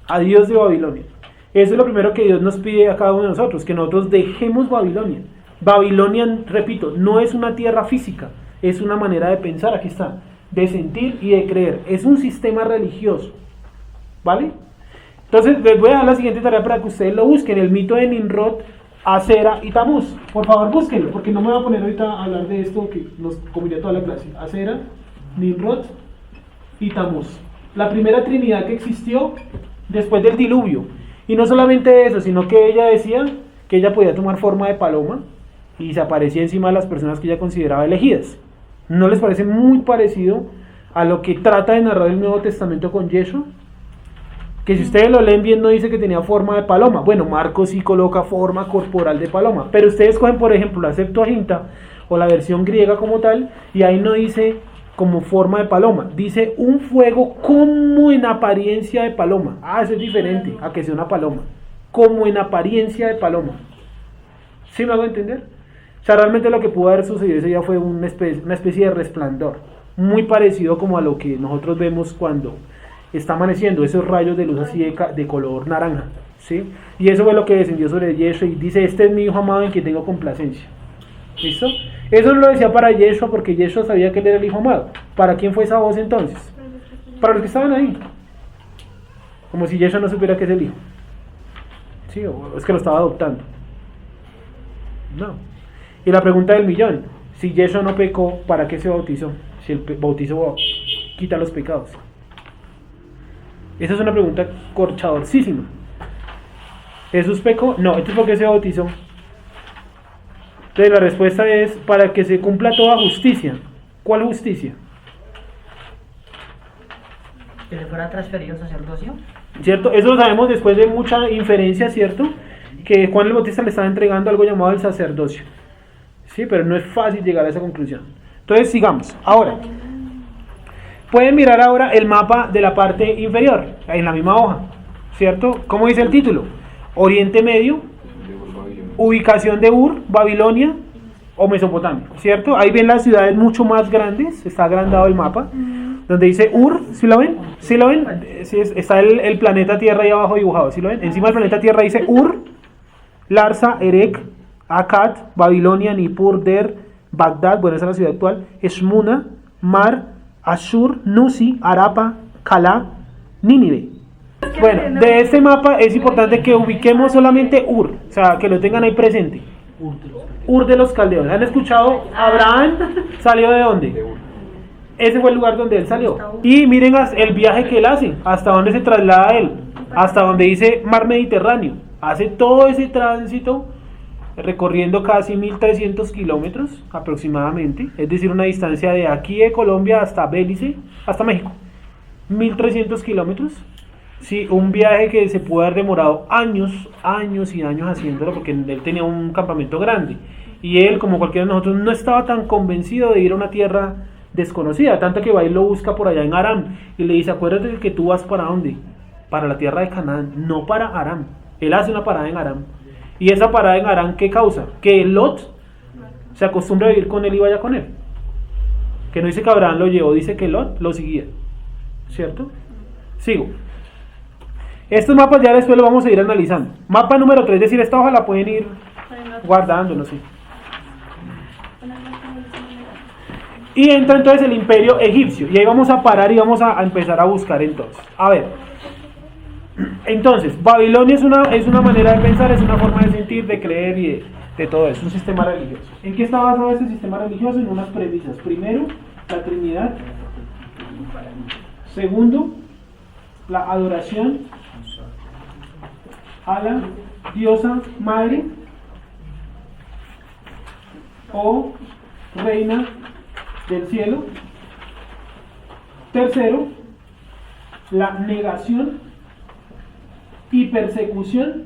Adiós de Babilonia. Eso es lo primero que Dios nos pide a cada uno de nosotros, que nosotros dejemos Babilonia. Babilonia, repito, no es una tierra física, es una manera de pensar, aquí está, de sentir y de creer. Es un sistema religioso, ¿vale? Entonces, les voy a dar la siguiente tarea para que ustedes lo busquen, el mito de Nimrod, Acera y Tamuz. Por favor, búsquenlo, porque no me voy a poner ahorita a hablar de esto que nos comería toda la clase. Acera, Nimrod y Tamuz. La primera trinidad que existió después del diluvio. Y no solamente eso, sino que ella decía que ella podía tomar forma de paloma y se aparecía encima de las personas que ella consideraba elegidas. ¿No les parece muy parecido a lo que trata de narrar el Nuevo Testamento con Yeshua? Que si ustedes lo leen bien no dice que tenía forma de paloma. Bueno, Marcos sí coloca forma corporal de paloma, pero ustedes cogen por ejemplo la Septuaginta o la versión griega como tal y ahí no dice como forma de paloma, dice un fuego como en apariencia de paloma. Eso es diferente a que sea una paloma, como en apariencia de paloma. ¿Sí me hago entender? O sea, realmente lo que pudo haber sucedido ese día fue una especie de resplandor, muy parecido como a lo que nosotros vemos cuando está amaneciendo, esos rayos de luz así de color naranja, ¿sí? Y eso fue lo que descendió sobre Yeshua y dice, este es mi hijo amado en quien tengo complacencia. ¿Listo? Eso no lo decía para Yeshua porque Yeshua sabía que él era el hijo amado. ¿Para quién fue esa voz entonces? Para los que estaban ahí. Como si Yeshua no supiera que es el hijo. Sí, o es que lo estaba adoptando. No. Y la pregunta del millón, si Yeshua no pecó, ¿para qué se bautizó? Si el bautizo quita los pecados. Esa es una pregunta corchadorcísima. ¿Jesús pecó? No. ¿Entonces por qué se bautizó? Entonces la respuesta es para que se cumpla toda justicia. ¿Cuál justicia? Que le fuera transferido el sacerdocio. ¿Cierto? Eso lo sabemos después de mucha inferencia, ¿cierto? Que Juan el Bautista le estaba entregando algo llamado el sacerdocio. Sí, pero no es fácil llegar a esa conclusión. Entonces sigamos. Ahora, pueden mirar ahora el mapa de la parte inferior, en la misma hoja, ¿cierto? ¿Cómo dice el título? Oriente Medio, ubicación de Ur, Babilonia o Mesopotamia, ¿cierto? Ahí ven las ciudades mucho más grandes, está agrandado el mapa, donde dice Ur, ¿sí lo ven? ¿Sí lo ven? Sí, está el planeta Tierra ahí abajo dibujado, ¿sí lo ven? Encima del planeta Tierra dice Ur, Larsa, Erek, Akkad, Babilonia, Nippur, Der, Bagdad, bueno, esa es la ciudad actual, Esmuna, Mar, Ashur, Nusi, Arapa, Calá, Nínive. Bueno, de este mapa es importante que ubiquemos solamente Ur, o sea, que lo tengan ahí presente. Ur de los caldeos. ¿Han escuchado? Abraham salió de dónde? Ese fue el lugar donde él salió. Y miren el viaje que él hace, hasta dónde se traslada él, hasta donde dice Mar Mediterráneo. Hace todo ese tránsito recorriendo casi 1300 kilómetros aproximadamente, es decir, una distancia de aquí de Colombia hasta Belice, hasta México. 1300 kilómetros. Sí, un viaje que se pudo haber demorado años y años haciéndolo, porque él tenía un campamento grande. Y él, como cualquiera de nosotros, no estaba tan convencido de ir a una tierra desconocida, tanto que va y lo busca por allá en Aram. Y le dice, acuérdate que tú vas para dónde, para la tierra de Canaán, no para Aram. Él hace una parada en Aram. Y esa parada en Aram, ¿qué causa? Que Lot se acostumbra a vivir con él y vaya con él. Que no dice que Abraham lo llevó, dice que Lot lo seguía. ¿Cierto? Sigo. Estos mapas ya después los vamos a ir analizando. Mapa número 3, es decir, esta hoja la pueden ir guardando, no sé. Y entra entonces el imperio egipcio. Y ahí vamos a parar y vamos a empezar a buscar entonces. A ver. Entonces, Babilonia es una manera de pensar, es una forma de sentir, de creer y de todo eso. Es un sistema religioso. ¿En qué está basado este sistema religioso? En unas premisas. Primero, la Trinidad. Segundo, la adoración a la diosa madre o reina del cielo. Tercero, la negación y persecución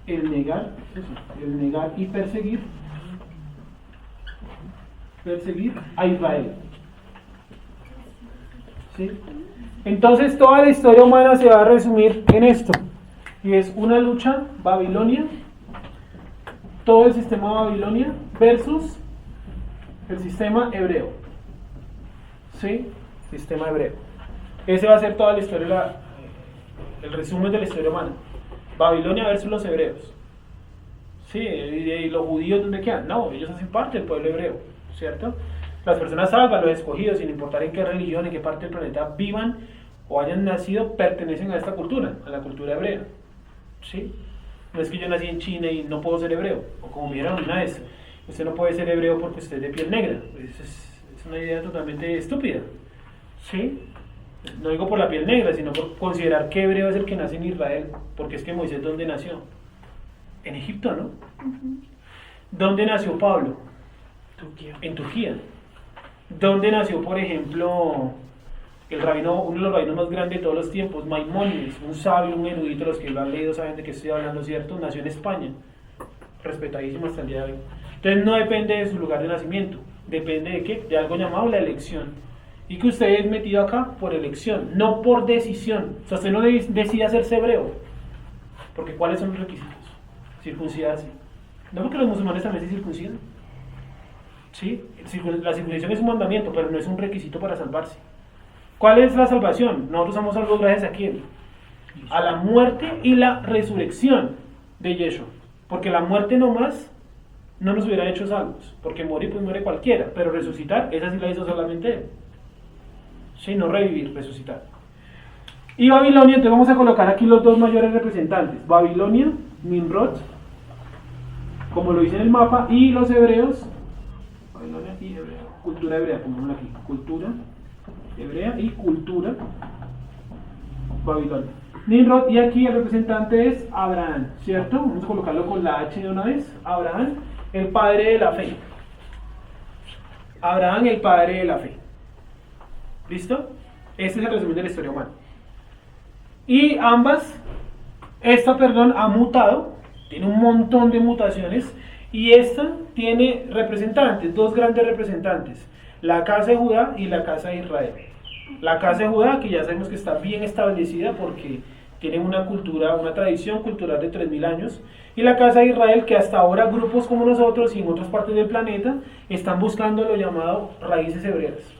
el negar y perseguir a Israel. ¿Sí? Entonces toda la historia humana se va a resumir en esto, y es una lucha Babilonia, todo el sistema Babilonia versus el sistema hebreo. ¿Sí? Sistema hebreo. Ese va a ser toda la historia, el resumen de la historia humana. Babilonia versus los hebreos. Sí, y los judíos, ¿dónde quedan? No, ellos hacen parte del pueblo hebreo, ¿cierto? Las personas salvas, los escogidos, sin importar en qué religión, en qué parte del planeta vivan o hayan nacido, pertenecen a esta cultura, a la cultura hebrea. ¿Sí? No es que yo nací en China y no puedo ser hebreo, o como me dijeron una vez, usted no puede ser hebreo porque usted es de piel negra. Es una idea totalmente estúpida. ¿Sí? No digo por la piel negra, sino por considerar que hebreo es el que nace en Israel, porque es que Moisés, ¿dónde nació? En Egipto, ¿no? ¿Dónde nació Pablo? En Turquía. ¿Dónde nació, por ejemplo, uno de los rabinos más grandes de todos los tiempos, Maimónides, un sabio, un erudito, los que lo han leído saben de qué estoy hablando, ¿cierto? Nació en España, respetadísimo hasta el día de hoy. Entonces no depende de su lugar de nacimiento, depende de qué, de algo llamado la elección. Y que usted es metido acá por elección, no por decisión. O sea, usted no decide hacerse hebreo, porque ¿cuáles son los requisitos? Circuncidarse. No, porque los musulmanes también se circuncidan. ¿Sí? La circuncisión es un mandamiento, pero no es un requisito para salvarse. ¿Cuál es la salvación? Nosotros somos salvos gracias a quién. a la muerte y la resurrección de Yeshua. Porque la muerte nomás no nos hubiera hecho salvos, porque morir pues muere cualquiera, pero resucitar, esa sí la hizo solamente él. Sí, no revivir, resucitar. Y Babilonia, entonces vamos a colocar aquí los dos mayores representantes, Babilonia, Nimrod, como lo dice en el mapa, y los hebreos, Babilonia y hebreo, cultura hebrea, pongámoslo aquí, cultura hebrea y cultura Babilonia. Nimrod, y aquí el representante es Abraham, ¿cierto? Vamos a colocarlo con la H de una vez, Abraham, el padre de la fe. Abraham, el padre de la fe. ¿Listo? Este es el resumen de la historia humana. Y esta ha mutado, tiene un montón de mutaciones, y esta tiene representantes, dos grandes representantes, la casa de Judá y la casa de Israel. La casa de Judá, que ya sabemos que está bien establecida porque tienen una cultura, una tradición cultural de 3000 años, y la casa de Israel, que hasta ahora grupos como nosotros y en otras partes del planeta están buscando lo llamado raíces hebreas.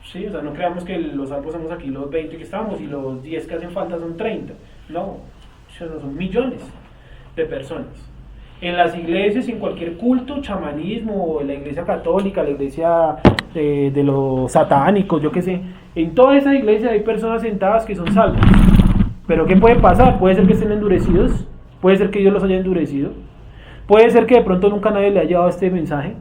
Sí, o sea, no creamos que los salvos somos aquí los 20 que estamos y los 10 que hacen falta son 30. No, son millones de personas. En las iglesias, en cualquier culto, chamanismo, en la iglesia católica, la iglesia de los satánicos, yo qué sé, en todas esas iglesias hay personas sentadas que son salvas. Pero ¿qué puede pasar? Puede ser que estén endurecidos, puede ser que Dios los haya endurecido, puede ser que de pronto nunca nadie le haya llevado este mensaje,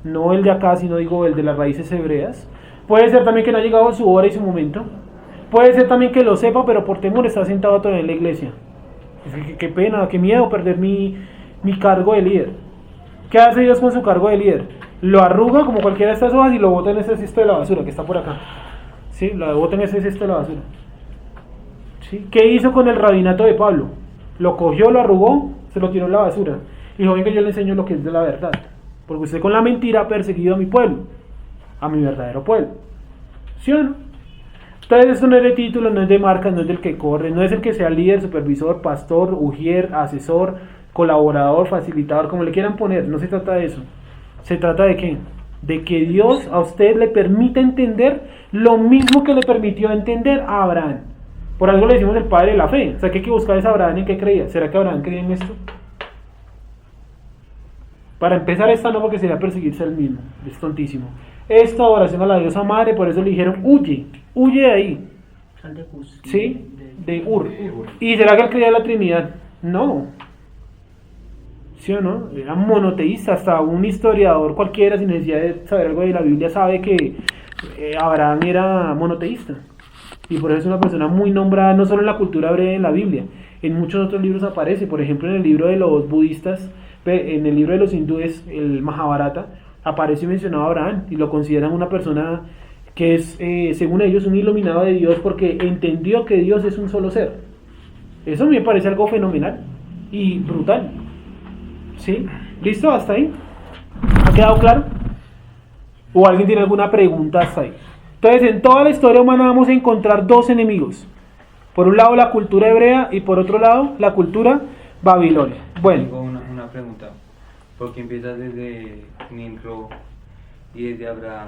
no el de acá, sino digo el de las raíces hebreas. Puede ser también que no ha llegado su hora y su momento. Puede ser también que lo sepa, pero por temor está sentado todavía en la iglesia. Qué pena, qué miedo perder mi cargo de líder. ¿Qué hace Dios con su cargo de líder? Lo arruga como cualquiera de estas hojas y lo bota en ese cesto de la basura que está por acá. ¿Sí? Lo bota en ese cesto de la basura. ¿Sí? ¿Qué hizo con el rabinato de Pablo? Lo cogió, lo arrugó, se lo tiró en la basura. Y dijo, venga, yo le enseño lo que es de la verdad. Porque usted con la mentira ha perseguido a mi pueblo, a mi verdadero pueblo. ¿Sí o no? Entonces esto no es de título, no es de marcas, no es del que corre, no es el que sea líder, supervisor, pastor, ujier, asesor, colaborador, facilitador, como le quieran poner. No se trata de eso. ¿Se trata de qué? De que Dios a usted le permita entender lo mismo que le permitió entender a Abraham. Por algo le decimos el padre de la fe. O sea, que hay que buscar es Abraham en qué creía. ¿Será que Abraham creía en esto? Para empezar, esta no, porque sería perseguirse él mismo. Es tontísimo. Esta oración a la diosa madre, por eso le dijeron, huye de ahí. Sal de Cus. ¿Sí? De Ur. ¿Y será que él creía en la Trinidad? No. ¿Sí o no? Era monoteísta. Hasta un historiador cualquiera, sin necesidad de saber algo de la Biblia, sabe que Abraham era monoteísta. Y por eso es una persona muy nombrada, no solo en la cultura hebrea y en la Biblia. En muchos otros libros aparece. Por ejemplo, en el libro de los budistas, en el libro de los hindúes, el Mahabharata, aparece mencionado a Abraham y lo consideran una persona que es, según ellos, un iluminado de Dios porque entendió que Dios es un solo ser. Eso me parece algo fenomenal y brutal. ¿Sí? ¿Listo? ¿Hasta ahí? ¿Ha quedado claro? ¿O alguien tiene alguna pregunta hasta ahí? Entonces, en toda la historia humana vamos a encontrar dos enemigos. Por un lado la cultura hebrea y por otro lado la cultura babilonia. Bueno. Tengo una pregunta. ¿Por qué empiezas desde Nimrod y desde Abraham?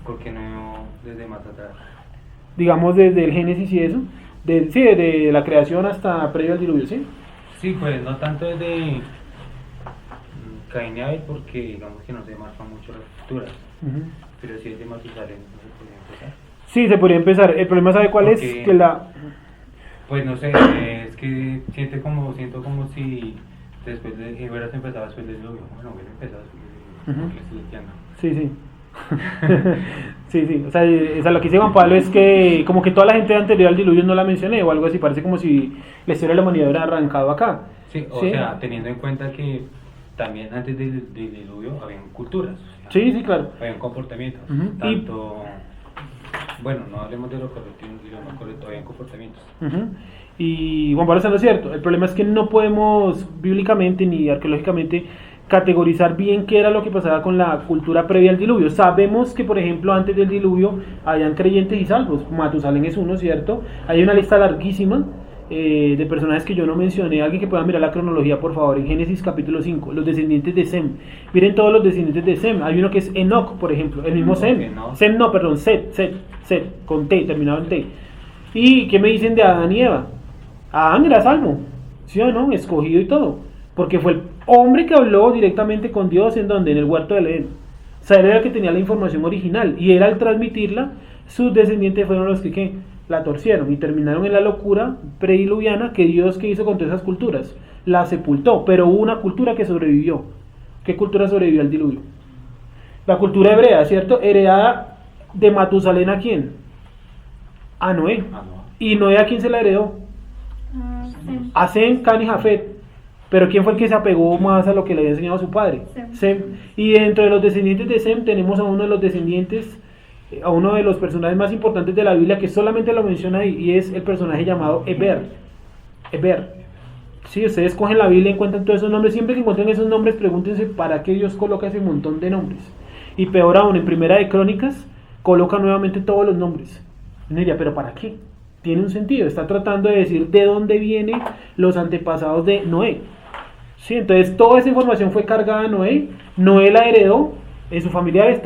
¿Por qué no desde más atrás? Digamos desde el Génesis y eso. Desde la creación hasta previo al diluvio, ¿sí? Sí, pues no tanto desde Caín y Abel, porque digamos que no se marcan mucho las culturas. Pero sí desde Matusalén, ¿no se podría empezar? Sí, se podría empezar. El problema, ¿sabe cuál Porque, es? Que pues no sé, es que siento como si después de hubieras empezado después del diluvio. Bueno, hubiera empezado después del Sí. Sí. O sea, lo que dice Juan Pablo es que como que toda la gente anterior al diluvio no la mencioné o algo así. Parece como si la historia de la humanidad hubiera arrancado acá. Sí, o sea, teniendo en cuenta que también antes del diluvio habían culturas. O sea, sí, claro. Habían comportamientos. Tanto... Bueno, no hablemos de lo correcto y lo no correcto, habían comportamientos. Y Juan Pablo está en lo cierto. El problema es que no podemos bíblicamente ni arqueológicamente categorizar bien qué era lo que pasaba con la cultura previa al diluvio. Sabemos que, por ejemplo, antes del diluvio habían creyentes y salvos. Matusalén es uno, ¿cierto? Hay una lista larguísima de personajes que yo no mencioné. Alguien que pueda mirar la cronología, por favor, en Génesis capítulo 5, los descendientes de Sem. Miren todos los descendientes de Sem. Hay uno que es Enoch, por ejemplo, el mismo Sem. Sem no, perdón, Set, con T, terminado en T. ¿Y qué me dicen de Adán y Eva? Adán era salvo, ¿sí o no? Escogido y todo, porque fue el hombre que habló directamente con Dios en donde, en el huerto del Edén. O sea, él era el que tenía la información original, y él al transmitirla, sus descendientes fueron los que ¿qué? La torcieron y terminaron en la locura prediluviana que Dios que hizo con todas esas culturas. La sepultó, pero hubo una cultura que sobrevivió. ¿Qué cultura sobrevivió al diluvio? La cultura hebrea, ¿cierto? Heredada de Matusalén, ¿a quién? A Noé. ¿Y Noé a quién se la heredó? A Sem, Can y Jafet. Pero ¿quién fue el que se apegó más a lo que le había enseñado su padre? Sem. Y dentro de los descendientes de Sem tenemos a uno de los descendientes, a uno de los personajes más importantes de la Biblia, que solamente lo menciona ahí, y es el personaje llamado Eber. Eber. Si ustedes cogen la Biblia y encuentran todos esos nombres, siempre que encuentren esos nombres, pregúntense para qué Dios coloca ese montón de nombres. Y peor aún, en Primera de Crónicas, coloca nuevamente todos los nombres. Uno diría, ¿pero para qué? Tiene un sentido, está tratando de decir de dónde vienen los antepasados de Noé. Sí, entonces toda esa información fue cargada a Noé, Noé la heredó en sus familiares,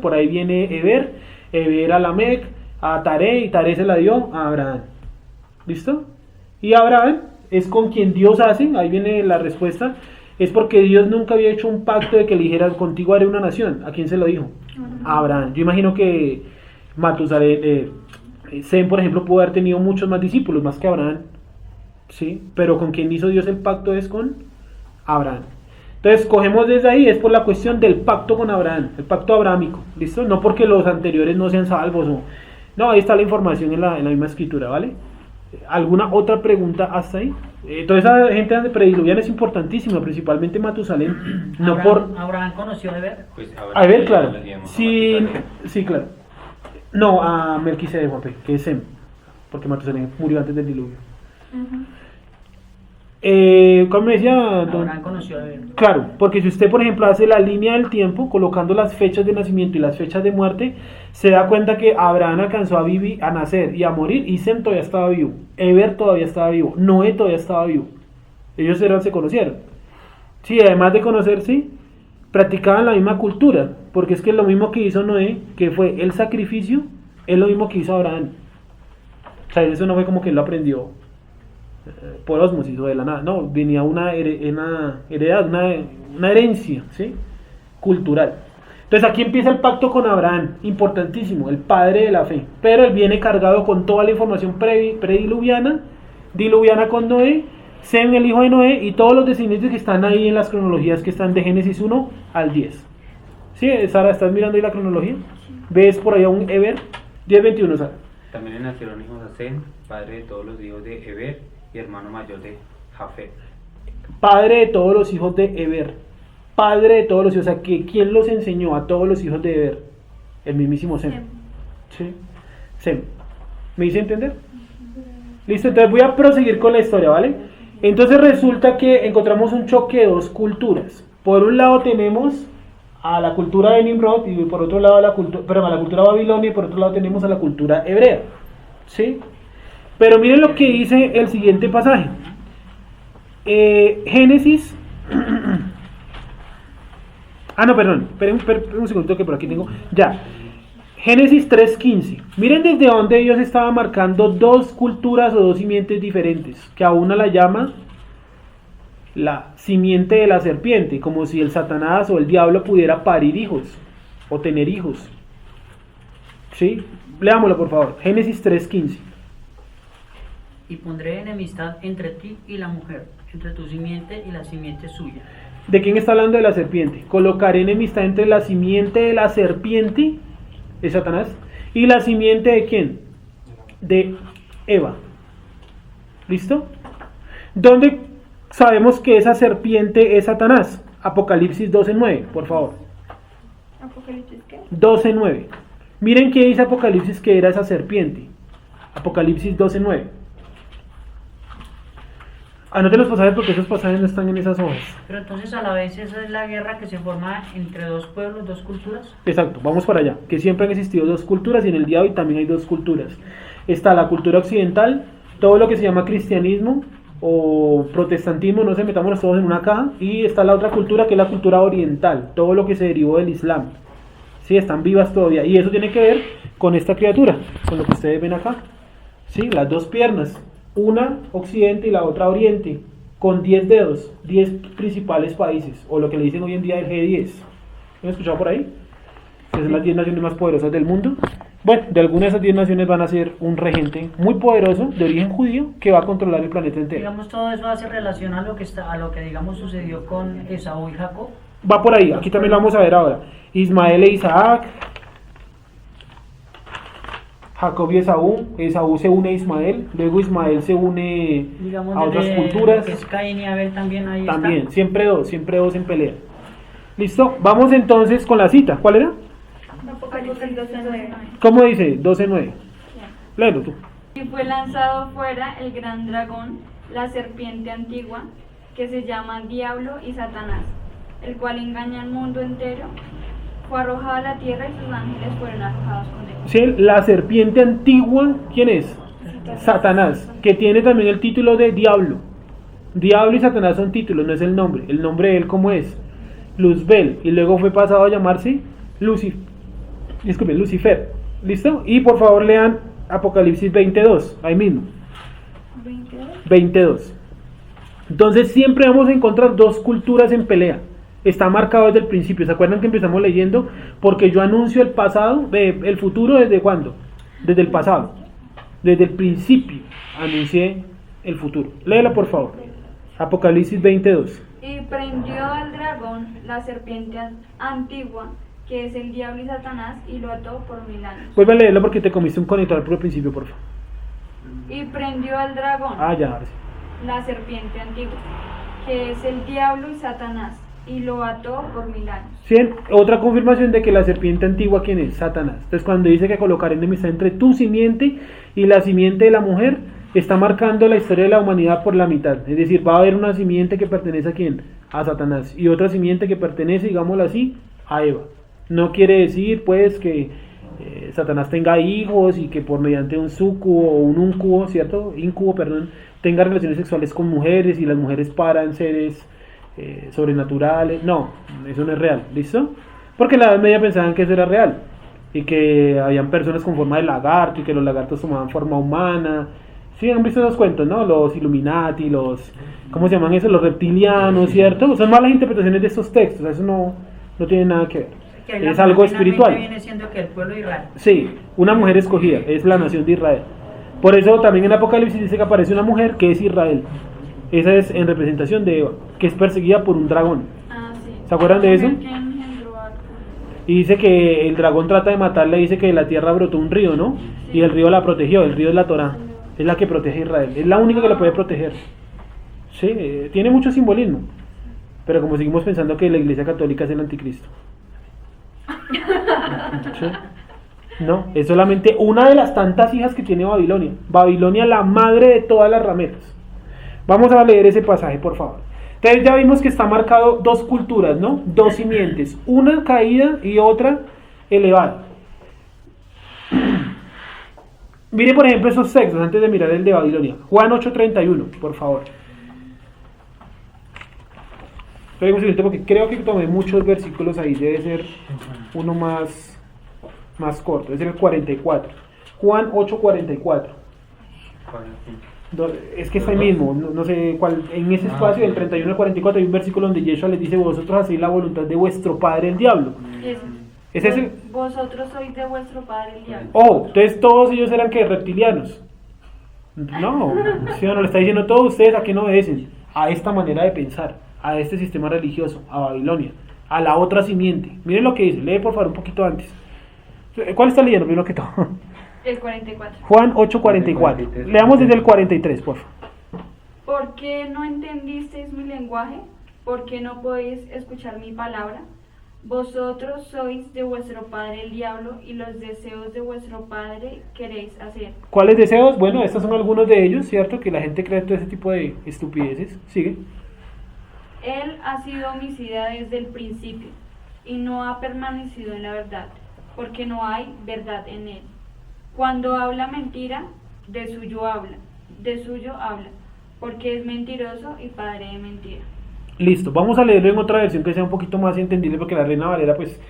por ahí viene Eber a Lamec, a Taré, y Taré se la dio a Abraham. ¿Listo? Y Abraham es con quien Dios hace, ahí viene la respuesta, es porque Dios nunca había hecho un pacto de que le dijera, contigo haré una nación. ¿A quién se lo dijo? A Abraham. Yo imagino que Matusalén, Sem, por ejemplo, pudo haber tenido muchos más discípulos, más que Abraham, ¿sí? Pero con quien hizo Dios el pacto es con Abraham. Entonces, cogemos desde ahí, es por la cuestión del pacto con Abraham, el pacto abrahámico, ¿listo? No porque los anteriores no sean salvos, no, ahí está la información en la misma escritura, ¿vale? ¿Alguna otra pregunta hasta ahí? Toda esa gente prediluviana es importantísima, principalmente Matusalén. ¿Abraham conoció a Eber? Pues A ver, claro. Sí, claro. No, a Melquisedec, que es Sem, porque Matusalén murió antes del diluvio. ¿Cómo me decía? Abraham conoció a Eber. Claro, porque si usted, por ejemplo, hace la línea del tiempo, colocando las fechas de nacimiento y las fechas de muerte, se da cuenta que Abraham alcanzó a nacer y a morir, y Sem todavía estaba vivo, Eber todavía estaba vivo, Noé todavía estaba vivo. Ellos se conocieron. Sí, además de conocerse, practicaban la misma cultura, porque es que lo mismo que hizo Noé, que fue el sacrificio, es lo mismo que hizo Abraham. O sea, eso no fue como que él lo aprendió por ósmosis o de la nada, no, venía una heredad, una herencia, ¿sí? Cultural. Entonces aquí empieza el pacto con Abraham, importantísimo, el padre de la fe, pero él viene cargado con toda la información prediluviana, diluviana con Noé, Sem, el hijo de Noé, y todos los descendientes que están ahí en las cronologías que están de Génesis 1 al 10. ¿Sí, Sara, estás mirando ahí la cronología? ¿Ves por ahí a un Eber? 10:21, Sara. También le nacieron hijos a Sem, padre de todos los hijos de Eber y hermano mayor de Jafet. Padre de todos los hijos de Eber. Padre de todos los hijos. O sea, ¿quién los enseñó a todos los hijos de Eber? El mismísimo Sem. ¿Sí? Sem. ¿Me hice entender? Listo, entonces voy a proseguir con la historia, ¿vale? Entonces resulta que encontramos un choque de dos culturas. Por un lado tenemos a la cultura de Nimrod y por otro lado a la cultura babilonia, y por otro lado tenemos a la cultura hebrea. ¿Sí? Pero miren lo que dice el siguiente pasaje. Génesis. Esperen un segundo que por aquí tengo. Ya. Génesis 3:15. Miren desde dónde Dios estaba marcando dos culturas o dos simientes diferentes, que a una la llama la simiente de la serpiente, como si el Satanás o el diablo pudiera parir hijos o tener hijos. ¿Sí? Leámoslo por favor. Génesis 3:15. Y pondré enemistad entre ti y la mujer, entre tu simiente y la simiente suya. ¿De quién está hablando? De la serpiente. Colocaré enemistad entre la simiente de la serpiente, de Satanás, y la simiente de ¿quién? De Eva. ¿Listo? ¿Dónde sabemos que esa serpiente es Satanás? Apocalipsis 12:9, por favor. ¿Apocalipsis qué? 12:9. Miren qué dice Apocalipsis que era esa serpiente. Apocalipsis 12:9. Anoten los pasajes porque esos pasajes no están en esas hojas. Pero entonces a la vez esa es la guerra que se forma entre dos pueblos, dos culturas. Exacto, vamos para allá. Que siempre han existido dos culturas y en el día de hoy también hay dos culturas. Está la cultura occidental, todo lo que se llama cristianismo o protestantismo, no se metamos todos en una caja. Y está la otra cultura que es la cultura oriental, todo lo que se derivó del Islam. Sí, están vivas todavía. Y eso tiene que ver con esta criatura, con lo que ustedes ven acá. Sí, las dos piernas, una occidente y la otra oriente, con 10 dedos, 10 principales países, o lo que le dicen hoy en día el G10. ¿Han escuchado por ahí? Que son las 10 naciones más poderosas del mundo. Bueno, de algunas de esas 10 naciones van a ser un regente muy poderoso, de origen judío, que va a controlar el planeta entero. Digamos, todo eso hace relación a lo que digamos sucedió con Esaú y Jacob. Va por ahí, aquí también lo vamos a ver ahora. Ismael e Isaac, Jacob y Esaú se une a Ismael, luego Ismael se une Digamos, a otras desde culturas. lo que es Caín y Abel también ahí También, está. siempre dos en pelea. Listo, vamos entonces con la cita. ¿Cuál era? Apocalipsis 12:9. ¿Cómo dice? 12:9. Léelo tú. Y fue lanzado fuera el gran dragón, la serpiente antigua, que se llama Diablo y Satanás, el cual engaña al mundo entero. Fue arrojado a la tierra y sus ángeles fueron arrojados con él. Sí, la serpiente antigua, ¿quién es? Satanás, que tiene también el título de Diablo. Diablo y Satanás son títulos, no es el nombre. El nombre de él, ¿cómo es? Luzbel, y luego fue pasado a llamarse Lucifer. ¿Listo? Y por favor lean Apocalipsis 22, ahí mismo. 22. Entonces siempre vamos a encontrar dos culturas en pelea. Está marcado desde el principio. ¿Se acuerdan que empezamos leyendo? Porque yo anuncio el pasado, el futuro, ¿desde cuándo? Desde el pasado. Desde el principio anuncié el futuro. Léela por favor. Apocalipsis 22. Y prendió al dragón, la serpiente antigua, que es el diablo y Satanás, y lo ató por 1000 años. Vuelve a leerlo porque te comiste un conector por el principio, por favor. Y prendió al dragón, Ya, ahora sí. la serpiente antigua, que es el diablo y Satanás, y lo ató por 1000 años. ¿Sí? Otra confirmación de que la serpiente antigua, ¿quién es? Satanás. Entonces cuando dice que colocaré enemistad entre tu simiente y la simiente de la mujer, está marcando la historia de la humanidad por la mitad. Es decir, va a haber una simiente que pertenece a quién? A Satanás. Y otra simiente que pertenece, digámoslo así, a Eva. No quiere decir pues que Satanás tenga hijos y que por mediante un sucubo o un incubo, ¿cierto? Tenga relaciones sexuales con mujeres y las mujeres paran seres sobrenaturales. No, eso no es real, ¿listo? Porque en la Edad Media pensaban que eso era real y que habían personas con forma de lagarto y que los lagartos tomaban forma humana. Sí, han visto esos cuentos, ¿no? Los Illuminati, ¿cómo se llaman eso? Los reptilianos, ¿cierto? Son malas interpretaciones de estos textos, eso no tiene nada que ver. Que Es algo espiritual. Viene siendo que el pueblo de Israel. Sí, una mujer escogida, es la nación de Israel. Por eso también en Apocalipsis dice que aparece una mujer que es Israel. Esa es en representación de Eva, que es perseguida por un dragón. Sí. ¿Se acuerdan de eso? Que engendró a- Y dice que el dragón trata de matarla y dice que de la tierra brotó un río, ¿no? Y el río la protegió, el río es la Torá. Es la que protege a Israel, es la única que la puede proteger. Sí, tiene mucho simbolismo. Pero como seguimos pensando que la Iglesia Católica es el anticristo. ¿Sí? No, es solamente una de las tantas hijas que tiene Babilonia. Babilonia, la madre de todas las rameras. Vamos a leer ese pasaje, por favor. Entonces ya vimos que está marcado dos culturas, ¿no? Dos simientes, una caída y otra elevada. Mire por ejemplo esos textos antes de mirar el de Babilonia. Juan 8:31, por favor. Esperen un segundo porque creo que tomé muchos versículos ahí. Debe ser uno más corto, debe ser el 44. Juan 8:44. Es que es ahí mismo, no sé cuál, en ese espacio del 31 al 44 hay un versículo donde Yeshua les dice: vosotros hacéis la voluntad de vuestro padre el diablo. ¿Es ese? Vosotros sois de vuestro padre el diablo. Entonces todos ellos eran que reptilianos. No, si no le está diciendo todos ustedes a qué no obedecen, a esta manera de pensar, a este sistema religioso, a Babilonia, a la otra simiente. Miren lo que dice, lee por favor un poquito antes. ¿Cuál está leyendo? Primero que todo. El 44. Juan 8:44. Leamos desde el 43, por favor. ¿Por qué no entendisteis mi lenguaje? ¿Por qué no podéis escuchar mi palabra? Vosotros sois de vuestro padre el diablo, y los deseos de vuestro padre queréis hacer. ¿Cuáles deseos? Bueno, estos son algunos de ellos, ¿cierto? Que la gente cree todo ese tipo de estupideces. Sigue. Él ha sido homicida desde el principio, y no ha permanecido en la verdad, porque no hay verdad en él. Cuando habla mentira, de suyo habla, porque es mentiroso y padre de mentira. Listo, vamos a leerlo en otra versión que sea un poquito más entendible, porque la Reina Valera pues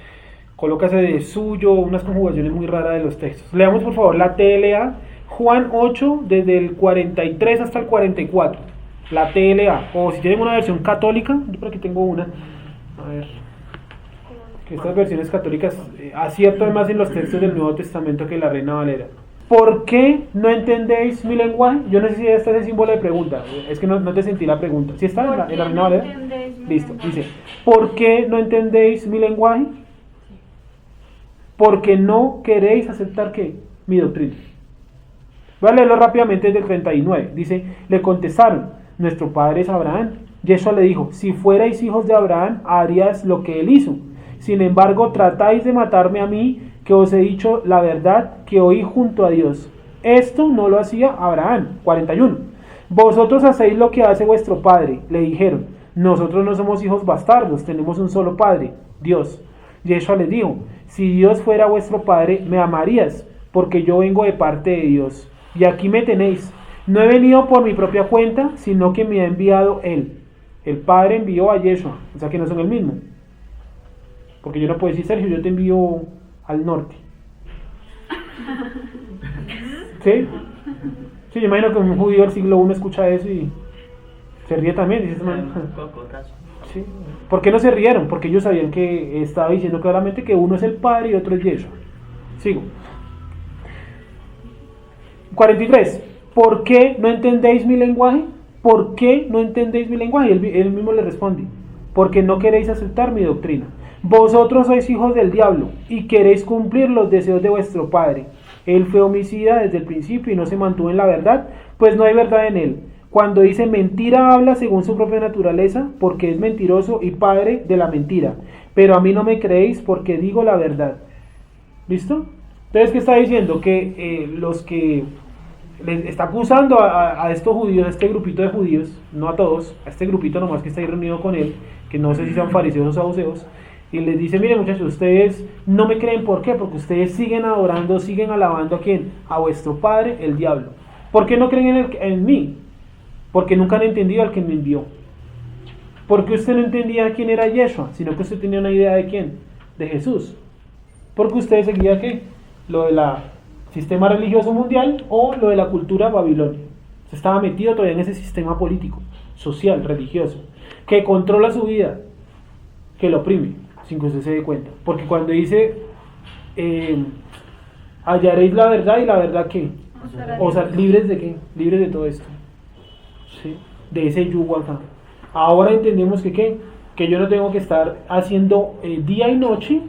coloca ese de suyo, unas conjugaciones muy raras de los textos. Leamos por favor la TLA, Juan 8, desde el 43 hasta el 44, la TLA, o si tienen una versión católica, yo por aquí tengo una, a ver, que estas versiones católicas aciertan más en los textos del Nuevo Testamento que la Reina Valera. ¿Por qué no entendéis mi lenguaje? Yo no sé si este es el símbolo de pregunta, es que no te sentí la pregunta. ¿Sí está en la Reina Valera? Listo, dice, ¿por qué no entendéis mi lenguaje? Porque no queréis aceptar, ¿qué? Mi doctrina. Voy a leerlo rápidamente desde el 39. Dice, le contestaron, nuestro padre es Abraham. Yeshua le dijo, si fuerais hijos de Abraham, harías lo que él hizo. Sin embargo, tratáis de matarme a mí, que os he dicho la verdad que oí junto a Dios. Esto no lo hacía Abraham. 41. Vosotros hacéis lo que hace vuestro padre. Le dijeron, nosotros no somos hijos bastardos, tenemos un solo padre, Dios. Yeshua les dijo, si Dios fuera vuestro padre, me amarías, porque yo vengo de parte de Dios. Y aquí me tenéis. No he venido por mi propia cuenta, sino que me ha enviado Él. El Padre envió a Yeshua, o sea que no son el mismo. Porque yo no puedo decir, Sergio, yo te envío al norte. ¿Sí? Sí, yo imagino que un judío del siglo I escucha eso y se ríe también. Dice, ¿sí? ¿Por qué no se rieron? Porque ellos sabían que estaba diciendo claramente que uno es el Padre y otro es Yeshua. Sigo. 43. ¿Por qué no entendéis mi lenguaje? ¿Por qué no entendéis mi lenguaje? Él mismo le responde, porque no queréis aceptar mi doctrina. Vosotros sois hijos del diablo y queréis cumplir los deseos de vuestro padre. Él fue homicida desde el principio y no se mantuvo en la verdad, pues no hay verdad en él. Cuando dice mentira, habla según su propia naturaleza, porque es mentiroso y padre de la mentira. Pero a mí no me creéis porque digo la verdad. ¿Listo? Entonces, ¿qué está diciendo? Que los que les está acusando a estos judíos, a este grupito de judíos, no a todos, a este grupito nomás que está ahí reunido con él, que no sé si sean fariseos o saduceos, y les dice, miren muchachos, ustedes no me creen, ¿por qué? Porque ustedes siguen adorando, siguen alabando ¿a quién? A vuestro padre, el diablo. ¿Por qué no creen en mí? Porque nunca han entendido al que me envió. Porque usted no entendía quién era Yeshua, sino que usted tenía una idea de quién, de Jesús. Porque usted seguía ¿qué? Lo del sistema religioso mundial o lo de la cultura babilonia. Se estaba metido todavía en ese sistema político, social, religioso, que controla su vida, que lo oprime, sin que usted se dé cuenta. Porque cuando dice, hallaréis la verdad, y la verdad ¿qué? O sea, libres de qué? Libres de todo esto. ¿Sí? De ese yugo acá. Ahora entendemos que ¿qué? Que yo no tengo que estar haciendo día y noche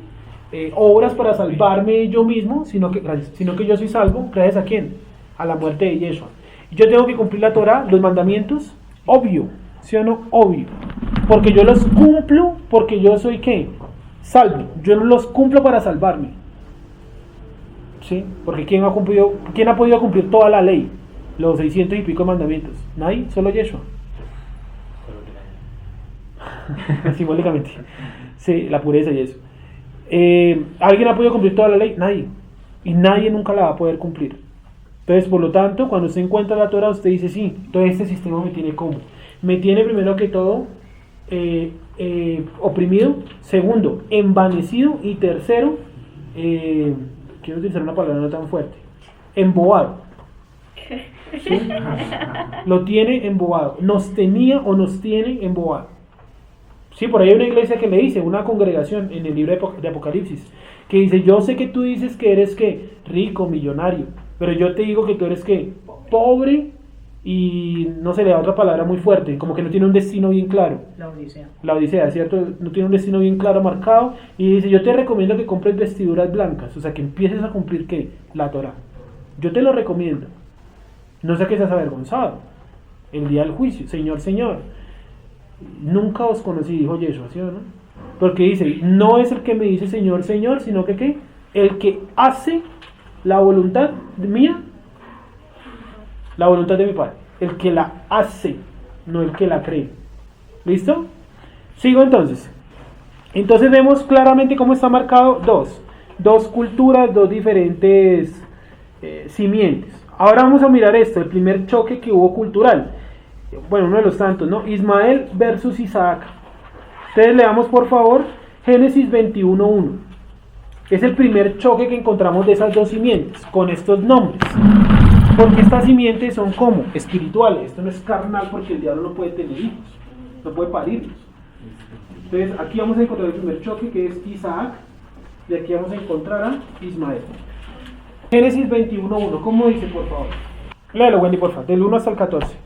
obras para salvarme yo mismo, sino que yo soy salvo, gracias a quién, a la muerte de Yeshua. Yo tengo que cumplir la Torah, los mandamientos, obvio, ¿sí o no? Obvio, porque yo los cumplo, porque yo soy ¿qué? Salvo. Yo no los cumplo para salvarme, ¿sí? Porque ¿quién ha podido cumplir toda la ley, los 600 y pico mandamientos? Nadie, solo Yeshua. Simbólicamente, sí, la pureza y eso. ¿Alguien ha podido cumplir toda la ley? Nadie. Y nadie nunca la va a poder cumplir. Entonces, por lo tanto, cuando usted encuentra la Torah, usted dice, sí, todo este sistema me tiene como. Me tiene primero que todo oprimido. Segundo, envanecido. Y tercero, quiero utilizar una palabra no tan fuerte, embobado. ¿Sí? Lo tiene embobado. Nos tenía o nos tiene embobado. Sí, por ahí hay una iglesia que le dice, una congregación en el libro de Apocalipsis, que dice, yo sé que tú dices que eres ¿qué? Rico, millonario, pero yo te digo que tú eres ¿qué? Pobre y no se le da otra palabra muy fuerte, como que no tiene un destino bien claro. La Odisea, ¿cierto? No tiene un destino bien claro, marcado, y dice, yo te recomiendo que compres vestiduras blancas, o sea, que empieces a cumplir ¿qué? La Torah. Yo te lo recomiendo. No sé que seas avergonzado el día del juicio. Señor, nunca os conocí, dijo Yeshua, ¿sí o no? Porque dice, no es el que me dice Señor, Señor, sino que ¿qué? El que hace la voluntad mía, la voluntad de mi Padre. El que la hace, no el que la cree. ¿Listo? Sigo entonces. Entonces vemos claramente cómo está marcado dos culturas, dos diferentes simientes. Ahora vamos a mirar esto, el primer choque que hubo cultural. Bueno, uno de los tantos, ¿no? Ismael versus Isaac. Entonces leamos por favor Génesis 21:1. Es el primer choque que encontramos de esas dos simientes, con estos nombres. Porque estas simientes son como espirituales, esto no es carnal porque el diablo no puede tener hijos, no puede parirlos. Entonces aquí vamos a encontrar el primer choque que es Isaac, y aquí vamos a encontrar a Ismael. Génesis 21:1, ¿cómo dice por favor? Léelo Wendy por favor, del 1 hasta el 14.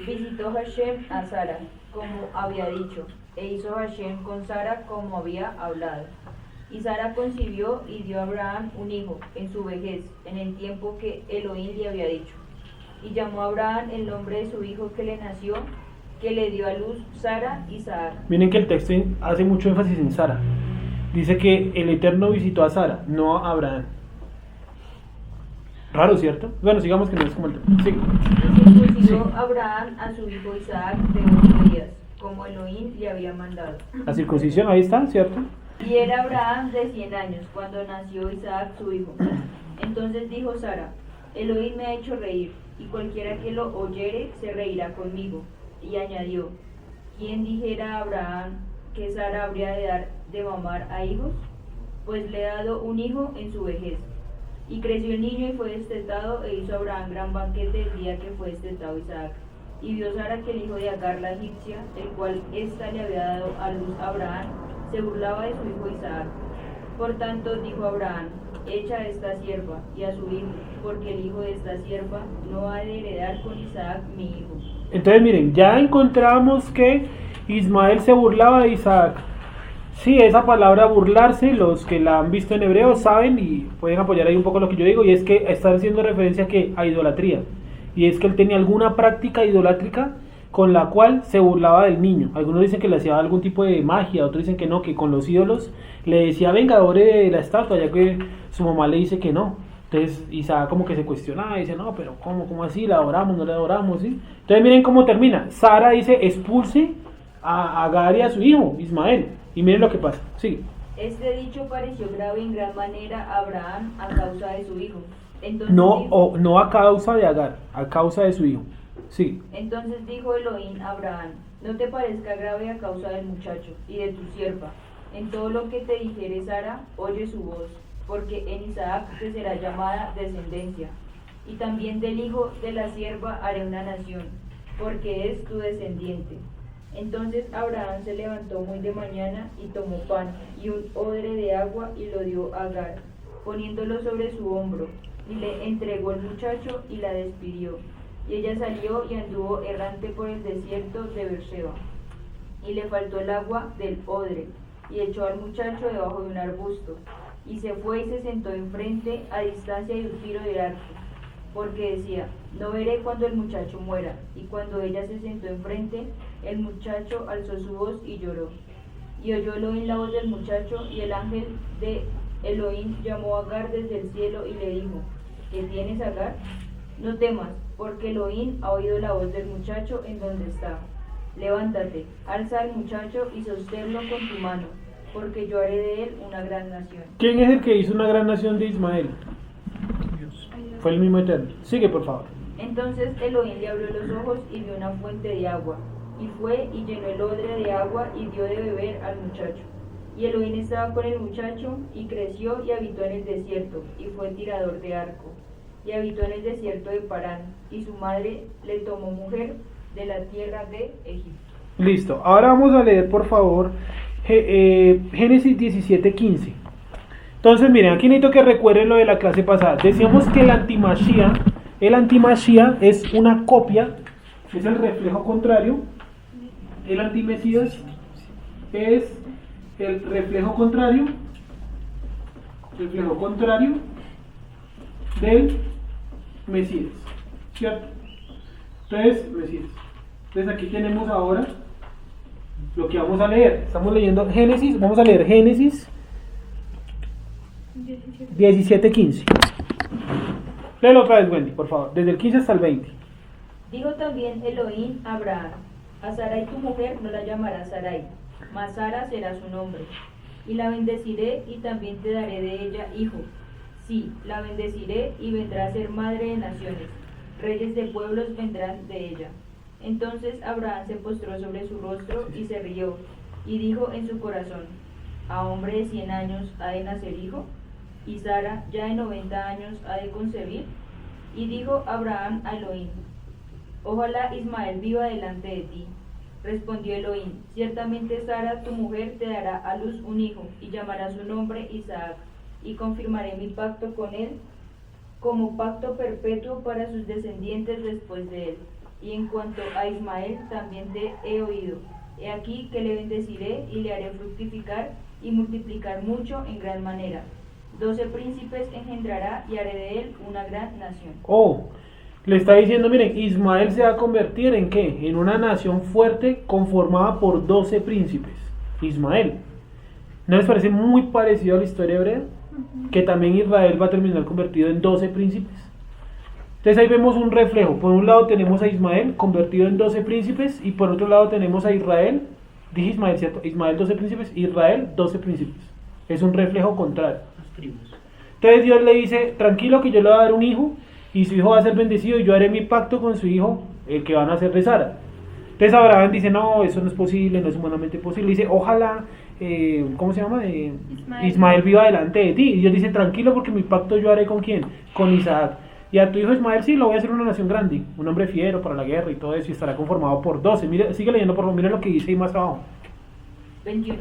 Visitó Hashem a Sara, como había dicho, e hizo Hashem con Sara como había hablado. Y Sara concibió y dio a Abraham un hijo en su vejez, en el tiempo que Elohim le había dicho. Y llamó a Abraham el nombre de su hijo que le nació, que le dio a luz Sara, Isaac. Miren que el texto hace mucho énfasis en Sara. Dice que el Eterno visitó a Sara, no a Abraham. Raro, ¿cierto? Bueno, sigamos que no es como el texto. Sí. Y circuncidó Abraham a su hijo Isaac de 8 días, como Elohim le había mandado. La circuncisión, ahí está, ¿cierto? Y era Abraham de 100 años cuando nació Isaac su hijo. Entonces dijo Sara, Elohim me ha hecho reír, y cualquiera que lo oyere se reirá conmigo. Y añadió, ¿quién dijera a Abraham que Sara habría de dar de mamar a hijos? Pues le he dado un hijo en su vejez. Y creció el niño y fue destetado, e hizo Abraham gran banquete el día que fue destetado Isaac. Y vio Sara que el hijo de Agar la egipcia, el cual ésta le había dado a luz a Abraham, se burlaba de su hijo Isaac. Por tanto dijo Abraham, echa a esta sierva y a su hijo, porque el hijo de esta sierva no ha de heredar con Isaac mi hijo. Entonces miren, ya encontramos que Ismael se burlaba de Isaac. Sí, esa palabra burlarse, los que la han visto en hebreo saben y pueden apoyar ahí un poco lo que yo digo, y es que está haciendo referencia a idolatría. Y es que él tenía alguna práctica idolátrica con la cual se burlaba del niño. Algunos dicen que le hacía algún tipo de magia, otros dicen que no, que con los ídolos le decía venga, adore la estatua, ya que su mamá le dice que no. Entonces Isaac como que se cuestionaba y dice, no, pero ¿cómo así? ¿La adoramos? ¿No la adoramos? ¿Sí? Entonces miren cómo termina. Sara dice, expulse a Agar y a su hijo, Ismael. Y miren lo que pasa. Sí. Este dicho pareció grave en gran manera a Abraham a causa de su hijo. Entonces No a causa de Agar, a causa de su hijo. Sí. Entonces dijo Elohim a Abraham, no te parezca grave a causa del muchacho y de tu sierva. En todo lo que te dijere Sara, oye su voz, porque en Isaac te será llamada descendencia. Y también del hijo de la sierva haré una nación, porque es tu descendiente. Entonces Abraham se levantó muy de mañana y tomó pan y un odre de agua y lo dio a Agar, poniéndolo sobre su hombro, y le entregó el muchacho y la despidió. Y ella salió y anduvo errante por el desierto de Beersheba. Y le faltó el agua del odre, y echó al muchacho debajo de un arbusto, y se fue y se sentó enfrente a distancia de un tiro de arco, porque decía, no veré cuando el muchacho muera. Y cuando ella se sentó enfrente, el muchacho alzó su voz y lloró. Y oyó Elohim la voz del muchacho, y el ángel de Elohim llamó a Agar desde el cielo y le dijo, ¿qué tienes, Agar? No temas, porque Elohim ha oído la voz del muchacho en donde está. Levántate, alza al muchacho y sosténlo con tu mano, porque yo haré de él una gran nación. ¿Quién es el que hizo una gran nación de Ismael? Dios. Fue el mismo Eterno. Sigue, por favor. Entonces Elohim le abrió los ojos y vio una fuente de agua, y fue y llenó el odre de agua y dio de beber al muchacho. Y Elohim estaba con el muchacho, y creció y habitó en el desierto, y fue tirador de arco. Y habitó en el desierto de Parán, y su madre le tomó mujer de la tierra de Egipto. Listo. Ahora vamos a leer, por favor, Génesis 17:15. Entonces, miren, aquí necesito que recuerden lo de la clase pasada. Decíamos que el antimashia es una copia, es el reflejo contrario. El antimesías es el reflejo contrario del Mesías, ¿cierto? Entonces, Mesías. Entonces aquí tenemos ahora lo que vamos a leer. Estamos leyendo Génesis, vamos a leer Génesis 17:15. Léelo otra vez, Wendy, por favor, desde el 15 hasta el 20. Dijo también Elohim a Abraham, a Sarai tu mujer no la llamarás Sarai, mas Sara será su nombre. Y la bendeciré y también te daré de ella hijo. Sí, la bendeciré y vendrá a ser madre de naciones. Reyes de pueblos vendrán de ella. Entonces Abraham se postró sobre su rostro y se rió, y dijo en su corazón, ¿a hombre de 100 años ha de nacer hijo? ¿Y Sara ya de 90 años ha de concebir? Y dijo Abraham a Elohim: ojalá Ismael viva delante de ti. Respondió Elohim: ciertamente Sara tu mujer te dará a luz un hijo, y llamará su nombre Isaac, y confirmaré mi pacto con él como pacto perpetuo para sus descendientes después de él. Y en cuanto a Ismael, también te he oído. He aquí que le bendeciré y le haré fructificar y multiplicar mucho en gran manera. 12 príncipes engendrará y haré de él una gran nación. Oh, le está diciendo, miren, Ismael se va a convertir en ¿qué? En una nación fuerte conformada por 12 príncipes. Ismael. ¿No les parece muy parecido a la historia hebrea? Que también Israel va a terminar convertido en 12 príncipes. Entonces ahí vemos un reflejo. Por un lado tenemos a Ismael convertido en 12 príncipes, y por otro lado tenemos a Israel. Dije Ismael, ¿cierto? Ismael 12 príncipes, Israel 12 príncipes. Es un reflejo contrario. Los tribus. Entonces Dios le dice, tranquilo que yo le voy a dar un hijo, y su hijo va a ser bendecido, y yo haré mi pacto con su hijo, el que van a hacer de Sara. Entonces Abraham dice, no, eso no es posible, no es humanamente posible. Dice, ojalá, ¿cómo se llama? Ismael viva delante de ti. Y Dios dice, tranquilo porque mi pacto yo haré ¿con quién? Con Isaac. Y a tu hijo Ismael sí lo voy a hacer una nación grande, un hombre fiero para la guerra y todo eso, y estará conformado por 12. Mire, sigue leyendo, por favor, mira lo que dice ahí más abajo. 21.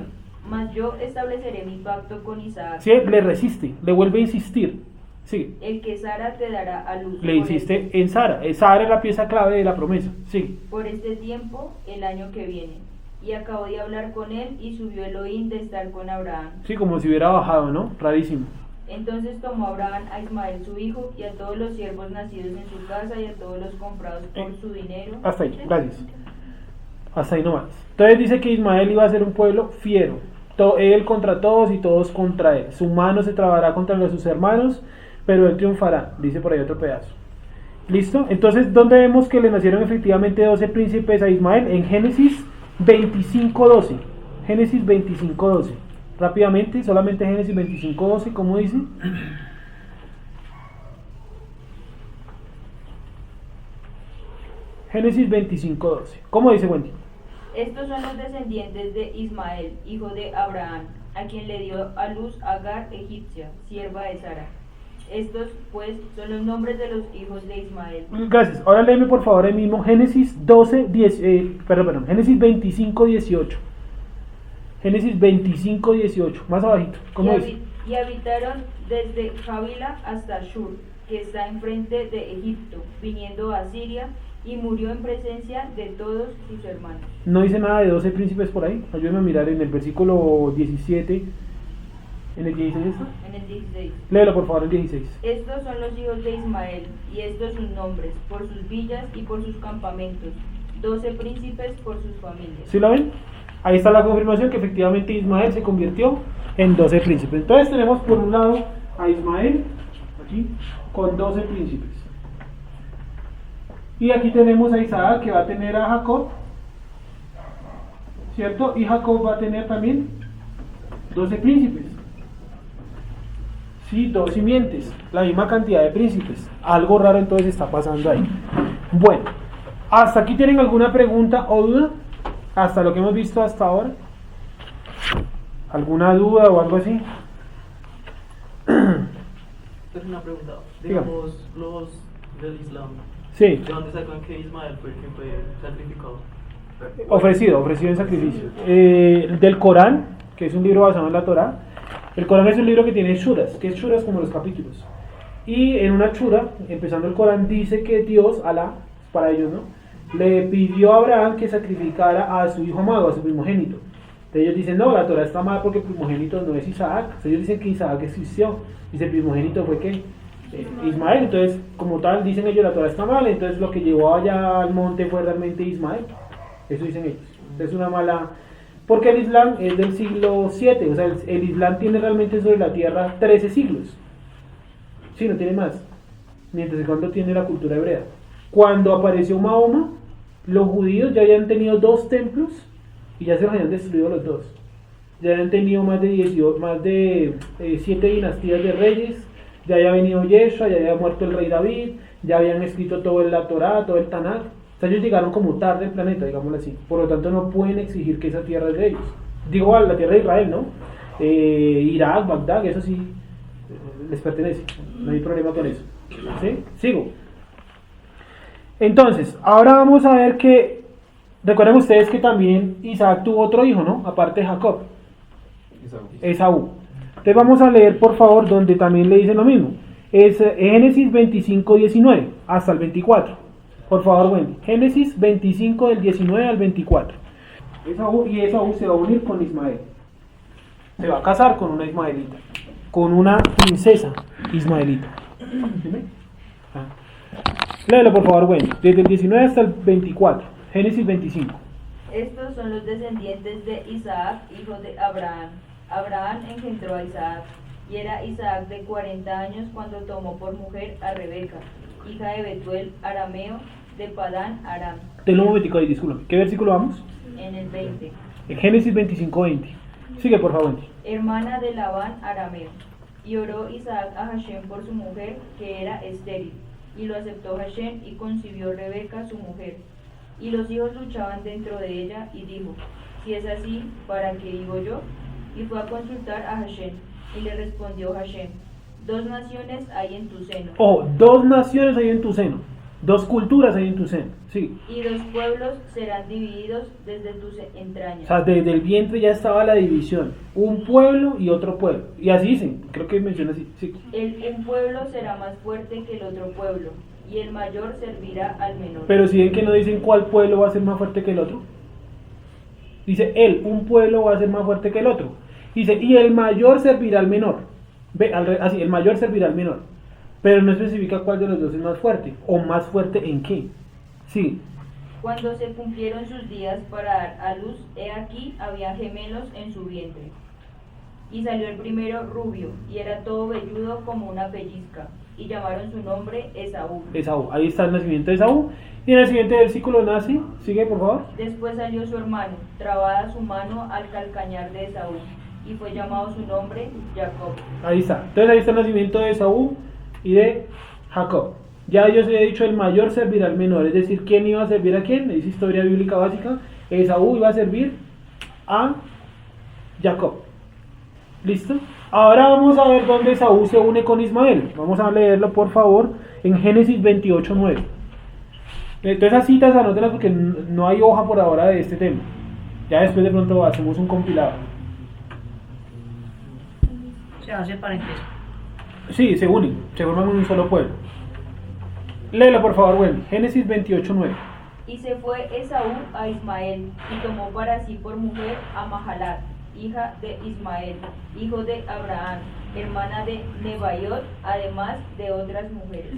Mas yo estableceré mi pacto con Isaac, Sí, le resiste, le vuelve a insistir. Sí, el que Sara te dará a luz. le insiste en Sara. Sara es la pieza clave de la promesa. Sí. Por este tiempo, el año que viene. Y acabó de hablar con él, y subió Elohim de estar con Abraham. Sí, como si hubiera bajado, ¿no? Rarísimo. Entonces tomó Abraham a Ismael su hijo, y a todos los siervos nacidos en su casa, y a todos los comprados por su dinero. Hasta ahí, gracias. Hasta ahí nomás. Entonces dice que Ismael iba a ser un pueblo fiero. Él contra todos y todos contra él. Su mano se trabará contra los de sus hermanos, pero él triunfará. Dice por ahí otro pedazo. ¿Listo? Entonces, ¿dónde vemos que le nacieron efectivamente 12 príncipes a Ismael? En Génesis 25:12. Génesis 25:12. Rápidamente, solamente Génesis 25:12, ¿cómo dice? Génesis 25:12. ¿Cómo dice, Wendy? Estos son los descendientes de Ismael, hijo de Abraham, a quien le dio a luz Agar egipcia, sierva de Sara. Estos, pues, son los nombres de los hijos de Ismael. Gracias. Ahora léeme por favor el mismo Génesis 10, Génesis 25:18. Génesis 25:18, más abajito. ¿Cómo dice? Y habitaron desde Javila hasta Shur, que está enfrente de Egipto, viniendo a Siria, y murió en presencia de todos sus hermanos. No dice nada de 12 príncipes por ahí. Ayúdenme a mirar en el versículo 17. ¿En el 16 está? En el 16. Léelo por favor, el 16. Estos son los hijos de Ismael, y estos sus nombres, por sus villas y por sus campamentos, 12 príncipes por sus familias. ¿Sí lo ven? Ahí está la confirmación que efectivamente Ismael se convirtió en 12 príncipes. Entonces tenemos por un lado a Ismael, aquí, con 12 príncipes. Y aquí tenemos a Isaac, que va a tener a Jacob, ¿cierto? Y Jacob va a tener también 12 príncipes. Sí, 2 simientes, la misma cantidad de príncipes. Algo raro entonces está pasando ahí. Bueno, ¿hasta aquí tienen alguna pregunta o duda? ¿Hasta lo que hemos visto hasta ahora? ¿Alguna duda o algo así? Es una pregunta. Dígame. Digamos, los del Islam, Sí, ¿de dónde sacan que Ismael fue quien fue sacrificado? ofrecido en sacrificio. Del Corán, que es un libro basado en la Torá. El Corán es un libro que tiene shuras, que es shuras como los capítulos. Y en una shura, empezando el Corán, dice que Dios, Alá, para ellos, ¿no?, le pidió a Abraham que sacrificara a su hijo amado, a su primogénito. Entonces ellos dicen, no, la Torá está mal porque el primogénito no es Isaac. Entonces ellos dicen que Isaac existió. Dice, el primogénito fue ¿qué? Ismael. Entonces, como tal, dicen ellos, la Torá está mal. Entonces lo que llevó allá al monte fue realmente Ismael. Eso dicen ellos. Entonces es una mala... Porque el Islam es del siglo 7. O sea, el Islam tiene realmente sobre la tierra 13 siglos. Sí, no tiene más. Mientras que cuando tiene la cultura hebrea. Cuando apareció Mahoma, los judíos ya habían tenido 2 templos y ya se los habían destruido los 2. Ya habían tenido más de 7 dinastías de reyes, ya había venido Yeshua, ya había muerto el rey David, ya habían escrito todo la Torá, todo el Tanakh. O sea, ellos llegaron como tarde al planeta, digámoslo así. Por lo tanto, no pueden exigir que esa tierra es de ellos. Digo, la tierra de Israel, ¿no? Irak, Bagdad, eso sí les pertenece. No hay problema con eso. ¿Sí? Sigo. Entonces, ahora vamos a ver que, recuerden ustedes que también Isaac tuvo otro hijo, ¿no? Aparte de Jacob, Esaú. Entonces vamos a leer, por favor, donde también le dicen lo mismo. Es Génesis 25, 19, hasta el 24. Por favor, Wendy. Génesis 25, del 19 al 24. Esaú se va a unir con Ismael. Se va a casar con una ismaelita, con una princesa ismaelita. ¿Sí? Léelo por favor, Wendy, desde el 19 hasta el 24, Génesis 25. Estos son los descendientes de Isaac, hijo de Abraham. Abraham engendró a Isaac, y era Isaac de 40 años cuando tomó por mujer a Rebeca, hija de Betuel arameo, de Padán Aram. Tenlo un momentico ahí, disculpe. ¿Qué versículo vamos? En el 20. En Génesis 25, 20. Sigue por favor, Wendy. Hermana de Labán arameo. Y oró Isaac a Hashem por su mujer, que era estéril. Y lo aceptó Hashem y concibió Rebeca su mujer. Y los hijos luchaban dentro de ella y dijo, si es así, ¿para qué digo yo? Y fue a consultar a Hashem. Y le respondió Hashem, 2 naciones hay en tu seno. Oh, 2 naciones hay en tu seno. 2 culturas hay en tu seno. Sí. Y 2 pueblos serán divididos desde tus entrañas. O sea, desde el vientre ya estaba la división. Un pueblo y otro pueblo. Y así dicen, creo que menciona así. Sí. Un pueblo será más fuerte que el otro pueblo, y el mayor servirá al menor. Pero si ven que no dicen cuál pueblo va a ser más fuerte que el otro. Dice un pueblo va a ser más fuerte que el otro. Dice, y el mayor servirá al menor. Ve, así, el mayor servirá al menor. Pero no especifica cuál de los dos es más fuerte. ¿O más fuerte en qué? Sí. Cuando se cumplieron sus días para dar a luz, he aquí había gemelos en su vientre. Y salió el primero rubio, y era todo velludo como una pellizca. Y llamaron su nombre Esaú. Esaú, ahí está el nacimiento de Esaú. Y en el siguiente versículo nace, sigue por favor. Después salió su hermano, trabada su mano al calcañar de Esaú. Y fue llamado su nombre Jacob. Ahí está. Entonces ahí está el nacimiento de Esaú y de Jacob. Ya Dios había dicho, el mayor servirá al menor. Es decir, ¿quién iba a servir a quién? Es historia bíblica básica. Esaú iba a servir a Jacob. ¿Listo? Ahora vamos a ver dónde Esaú se une con Ismael. Vamos a leerlo por favor en Génesis 28, 9. Entonces esas citas anótenlas porque no hay hoja por ahora de este tema. Ya después de pronto hacemos un compilado. Se hace parentesco. Sí, se unen, se forman un solo pueblo. Léelo por favor, Wendy. Génesis 28, 9. Y se fue Esaú a Ismael, y tomó para sí por mujer a Mahalat, hija de Ismael, hijo de Abraham, hermana de Nebaiot, además de otras mujeres,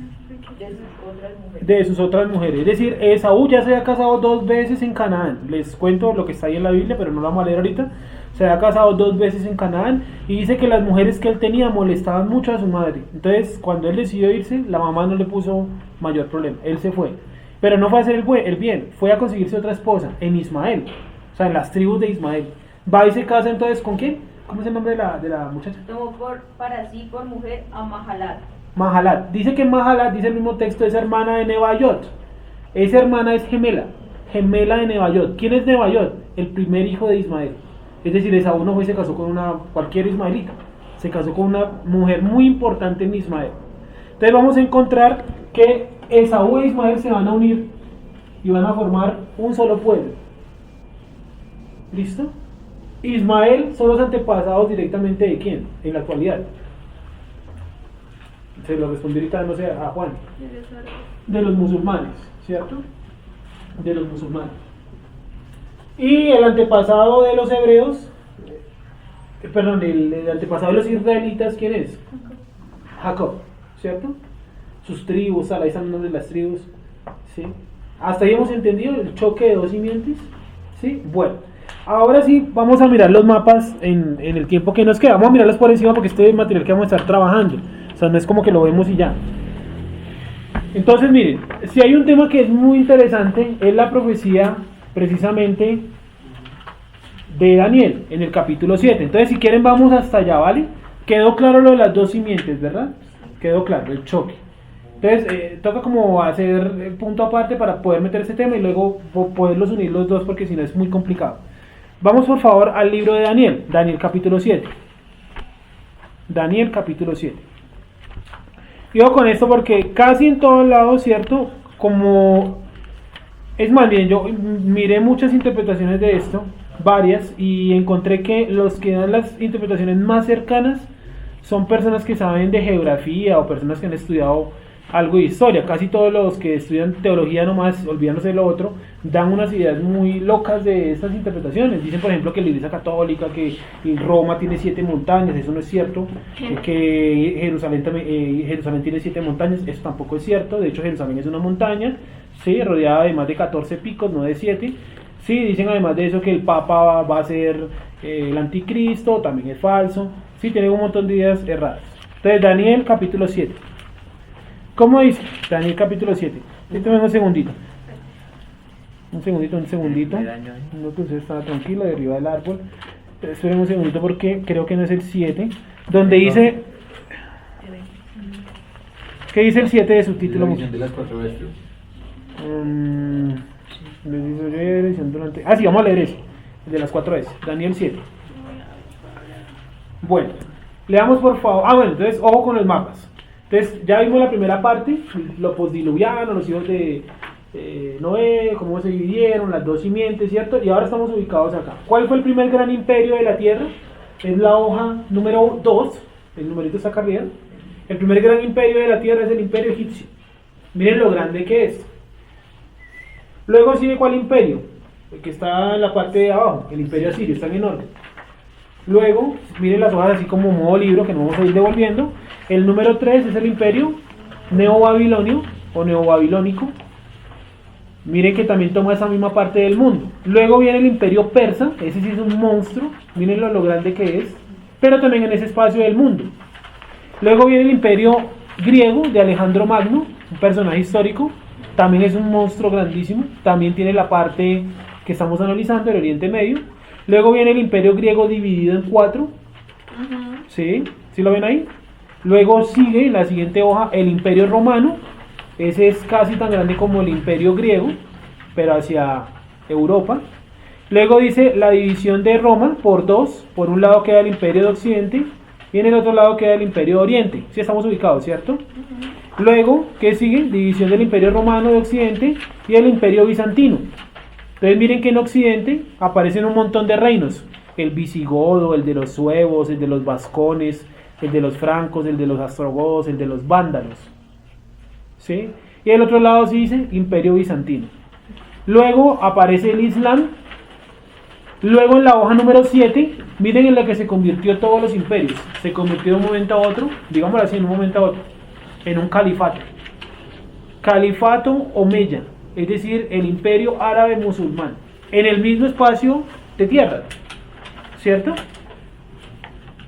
de sus otras mujeres. Es decir, Esaú ya se había casado 2 veces en Canaán. Les cuento lo que está ahí en la Biblia, pero no lo vamos a leer ahorita. Se había casado 2 veces en Canaán y dice que las mujeres que él tenía molestaban mucho a su madre. Entonces, cuando él decidió irse, la mamá no le puso mayor problema. Él se fue. Pero no fue a hacer el bien, fue a conseguirse otra esposa en Ismael, o sea, en las tribus de Ismael. Va y se casa entonces ¿con quién? ¿Cómo es el nombre de la muchacha? Tomó para sí por mujer a Mahalat. Mahalat. Dice que Mahalat, dice el mismo texto, es hermana de Nebaiot. Esa hermana es gemela de Nebaiot. ¿Quién es Nebaiot? El primer hijo de Ismael. Es decir, Esaú no fue y se casó con cualquier ismaelita. Se casó con una mujer muy importante en Ismael. Entonces vamos a encontrar que Esaú e Ismael se van a unir y van a formar un solo pueblo. ¿Listo? Ismael son los antepasados directamente de quién en la actualidad. Se lo respondí ahorita, no sé, a Juan. De los musulmanes, ¿cierto? De los musulmanes. Y el antepasado de los hebreos, el antepasado de los israelitas, ¿quién es? Jacob, ¿cierto? Sus tribus, ahí están los de las tribus, ¿sí? Hasta ahí hemos entendido el choque de 2 simientes, ¿sí? Bueno, ahora sí vamos a mirar los mapas en el tiempo que nos queda. Vamos a mirarlos por encima porque este es material que vamos a estar trabajando, o sea, no es como que lo vemos y ya. Entonces miren, si hay un tema que es muy interesante, es la profecía precisamente de Daniel en el capítulo 7. Entonces si quieren vamos hasta allá, ¿vale? Quedó claro lo de las 2 simientes, ¿verdad? Quedó claro, el choque. Entonces toca como hacer el punto aparte para poder meter ese tema y luego poderlos unir los dos porque si no es muy complicado. Vamos por favor al libro de Daniel, Daniel capítulo 7. Daniel capítulo 7. Y ojo con esto porque casi en todos lados, ¿cierto? como... Es más bien, yo miré muchas interpretaciones de esto, varias, y encontré que los que dan las interpretaciones más cercanas son personas que saben de geografía o personas que han estudiado algo de historia. Casi todos los que estudian teología nomás, olvidándose de lo otro, dan unas ideas muy locas de estas interpretaciones. Dicen, por ejemplo, que la Iglesia Católica, que Roma tiene 7 montañas, eso no es cierto. Que Jerusalén tiene 7 montañas, eso tampoco es cierto. De hecho, Jerusalén es una montaña, sí, rodeada de más de 14 picos, no de 7. Sí, dicen además de eso que el Papa va a ser el anticristo, también es falso. Sí, tiene un montón de ideas erradas. Entonces, Daniel capítulo 7. ¿Cómo dice? Daniel capítulo 7. Espérame un segundito. Un segundito. No, que usted estaba tranquilo, de arriba del árbol. Esperen un segundito porque creo que no es el 7. Donde dice... ¿Qué dice el 7 de su título? La visión de las 4 bestias. Sí, vamos a leer eso. El de las 4 veces. Daniel 7. Bueno, leamos por favor. Bueno, entonces, ojo con los mapas. Entonces, ya vimos la primera parte, lo postdiluviano, los hijos de Noé, cómo se dividieron, las 2 simientes, ¿cierto? Y ahora estamos ubicados acá. ¿Cuál fue el primer gran imperio de la tierra? Es la hoja número 2, el numerito está acá arriba. El primer gran imperio de la tierra es el imperio egipcio. Miren lo grande que es. Luego sigue ¿cuál imperio? El que está en la parte de abajo, el imperio asirio, está en orden. Luego, miren las hojas así como modo libro, que nos vamos a ir devolviendo. El número 3 es el imperio neobabilonio o neobabilónico. Miren que también toma esa misma parte del mundo. Luego viene el imperio persa, ese sí es un monstruo, miren lo grande que es, pero también en ese espacio del mundo. Luego viene el imperio griego de Alejandro Magno, un personaje histórico, también es un monstruo grandísimo, también tiene la parte que estamos analizando, el Oriente Medio. Luego viene el imperio griego dividido en 4, ¿sí? ¿Sí lo ven ahí? Luego sigue en la siguiente hoja el imperio romano, ese es casi tan grande como el imperio griego, pero hacia Europa. Luego dice la división de Roma por 2, por un lado queda el imperio de Occidente y en el otro lado queda el imperio de Oriente. Sí estamos ubicados, ¿cierto? Luego, ¿qué sigue? División del imperio romano de Occidente y el imperio bizantino. Entonces miren que en Occidente aparecen un montón de reinos, el visigodo, el de los suevos, el de los vascones, el de los francos, el de los ostrogodos, el de los vándalos, ¿sí? Y el otro lado sí dice imperio bizantino. Luego aparece el Islam. Luego en la hoja número 7, miren en la que se convirtió todos los imperios, se convirtió de un momento a otro, digámoslo así, en un momento a otro, en un califato. Califato omeya, es decir, el imperio árabe musulmán, en el mismo espacio de tierra, ¿cierto?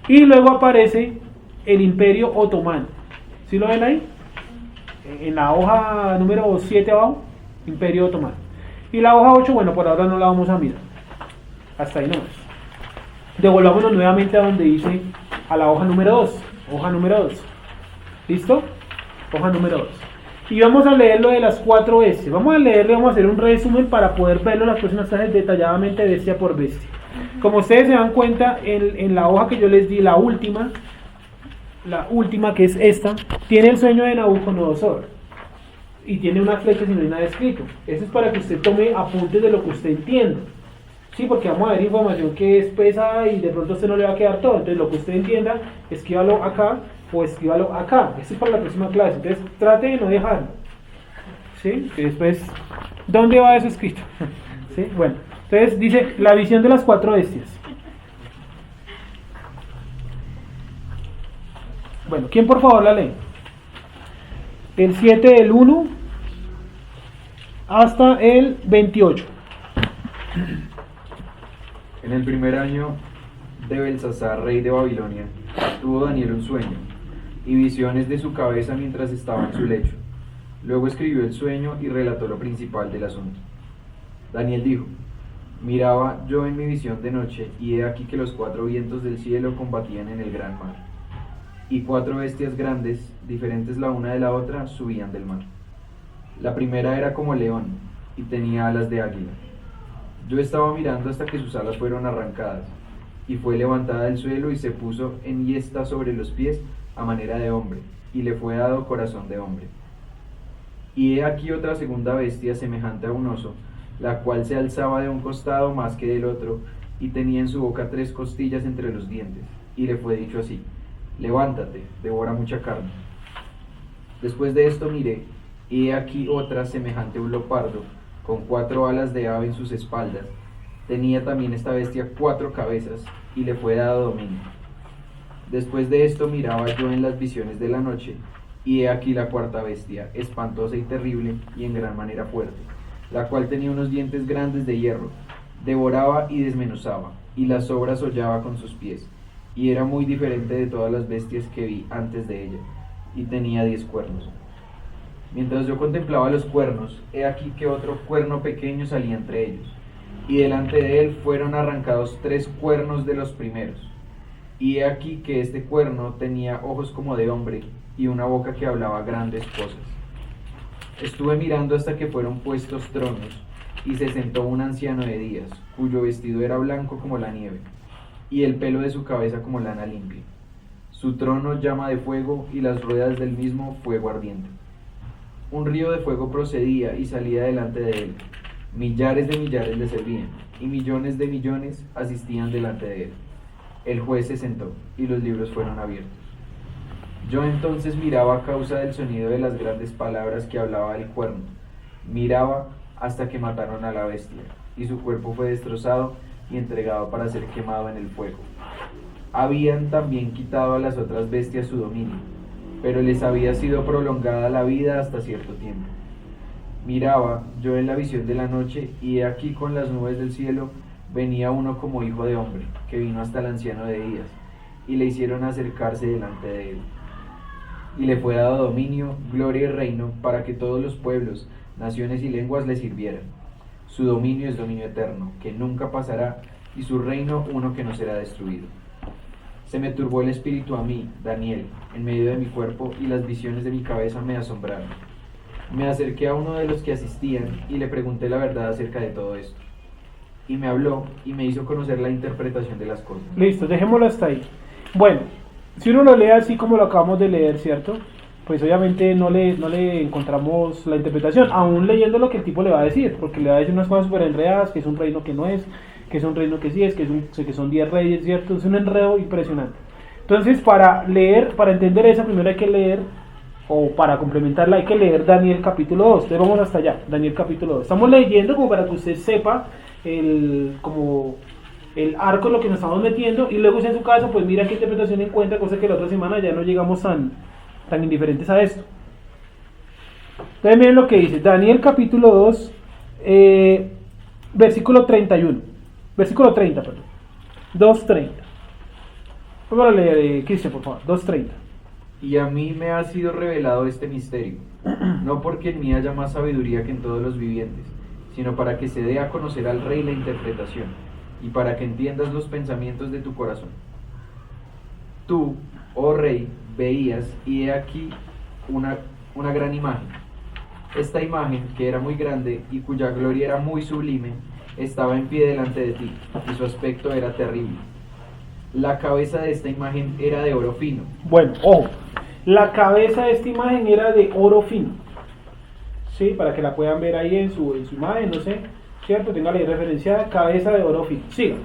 Y luego aparece el imperio otomano, ¿sí lo ven ahí? En la hoja número 7 abajo, imperio otomano. Y la hoja 8, bueno, por ahora no la vamos a mirar, hasta ahí nomás. Devolvámonos nuevamente a donde dice, a la hoja número 2, hoja número 2, ¿listo? Hoja número 2. Y vamos a leer lo de las 4 S. Vamos a leerlo, vamos a hacer un resumen para poder verlo las próximas clases detalladamente, bestia por bestia. Como ustedes se dan cuenta, en la hoja que yo les di, la última que es esta, tiene el sueño de Nabucodonosor. Y tiene una flecha y no hay nada escrito. Eso es para que usted tome apuntes de lo que usted entienda. Sí, porque vamos a ver información que es pesada y de pronto a usted no le va a quedar todo. Entonces lo que usted entienda, escríbalo acá o escríbalo acá. Esto es para la próxima clase. Entonces trate de no dejarlo. ¿Sí? Y después, ¿dónde va eso escrito? ¿Sí? Bueno, entonces dice la visión de las 4 bestias. Bueno, ¿quién por favor la lee? El 7 del 1 hasta el 28. En el primer año de Belsasar, rey de Babilonia, tuvo Daniel un sueño y visiones de su cabeza mientras estaba en su lecho. Luego escribió el sueño y relató lo principal del asunto. Daniel dijo: miraba yo en mi visión de noche, y he aquí que los 4 vientos del cielo combatían en el gran mar, y 4 bestias grandes, diferentes la una de la otra, subían del mar. La primera era como león, y tenía alas de águila. Yo estaba mirando hasta que sus alas fueron arrancadas, y fue levantada del suelo y se puso enhiesta sobre los pies a manera de hombre, y le fue dado corazón de hombre. Y he aquí otra segunda bestia semejante a un oso, la cual se alzaba de un costado más que del otro, y tenía en su boca 3 costillas entre los dientes. Y le fue dicho así: levántate, devora mucha carne. Después de esto miré, y he aquí otra semejante a un leopardo, con 4 alas de ave en sus espaldas. Tenía también esta bestia 4 cabezas, y le fue dado dominio. Después de esto miraba yo en las visiones de la noche, y he aquí la 4ª bestia, espantosa y terrible, y en gran manera fuerte, la cual tenía unos dientes grandes de hierro, devoraba y desmenuzaba, y las sobras hollaba con sus pies, y era muy diferente de todas las bestias que vi antes de ella, y tenía 10 cuernos. Mientras yo contemplaba los cuernos, he aquí que otro cuerno pequeño salía entre ellos, y delante de él fueron arrancados 3 cuernos de los primeros. Y he aquí que este cuerno tenía ojos como de hombre, y una boca que hablaba grandes cosas. Estuve mirando hasta que fueron puestos tronos, y se sentó un anciano de días, cuyo vestido era blanco como la nieve, y el pelo de su cabeza como lana limpia. Su trono llama de fuego, y las ruedas del mismo fuego ardiente. Un río de fuego procedía y salía delante de él. Millares de millares le servían, y millones de millones asistían delante de él. El juez se sentó, y los libros fueron abiertos. Yo entonces miraba a causa del sonido de las grandes palabras que hablaba el cuerno. Miraba hasta que mataron a la bestia, y su cuerpo fue destrozado y entregado para ser quemado en el fuego. Habían también quitado a las otras bestias su dominio, pero les había sido prolongada la vida hasta cierto tiempo. Miraba yo en la visión de la noche, y he aquí con las nubes del cielo venía uno como hijo de hombre, que vino hasta el anciano de días, y le hicieron acercarse delante de él. Y le fue dado dominio, gloria y reino, para que todos los pueblos, naciones y lenguas le sirvieran. Su dominio es dominio eterno, que nunca pasará, y su reino uno que no será destruido. Se me turbó el espíritu a mí, Daniel, en medio de mi cuerpo, y las visiones de mi cabeza me asombraron. Me acerqué a uno de los que asistían, y le pregunté la verdad acerca de todo esto. Y me habló, y me hizo conocer la interpretación de las cosas. Listo, dejémoslo hasta ahí. Bueno, si uno lo lee así como lo acabamos de leer, ¿cierto? Pues obviamente no le encontramos la interpretación, aún leyendo lo que el tipo le va a decir, porque le va a decir unas cosas súper enredadas, que es un reino que no es, que es un reino que sí es, que son 10 reyes, ¿cierto? Es un enredo impresionante. Entonces, para leer, para entender esa, primero hay que leer, o para complementarla hay que leer Daniel capítulo 2. Entonces vamos hasta allá, Daniel capítulo 2. Estamos leyendo como para que usted sepa el arco en lo que nos estamos metiendo, y luego usted en su casa pues mira qué interpretación encuentra, cosa que la otra semana ya no llegamos tan indiferentes a esto. Entonces miren lo que dice Daniel capítulo 2, versículo 31, versículo 30, perdón, 2:30. Vamos a leer, Cristian, por favor, 2:30. Y a mí me ha sido revelado este misterio, no porque en mí haya más sabiduría que en todos los vivientes, sino para que se dé a conocer al rey la interpretación, y para que entiendas los pensamientos de tu corazón. Tú, oh rey, veías, y he aquí una gran imagen. Esta imagen, que era muy grande y cuya gloria era muy sublime, estaba en pie delante de ti, y su aspecto era terrible. La cabeza de esta imagen era de oro fino. Bueno, ojo, la cabeza de esta imagen era de oro fino. Sí, para que la puedan ver ahí en su imagen, no sé, ¿cierto? Téngala ahí referenciada, cabeza de oro fino. Siga.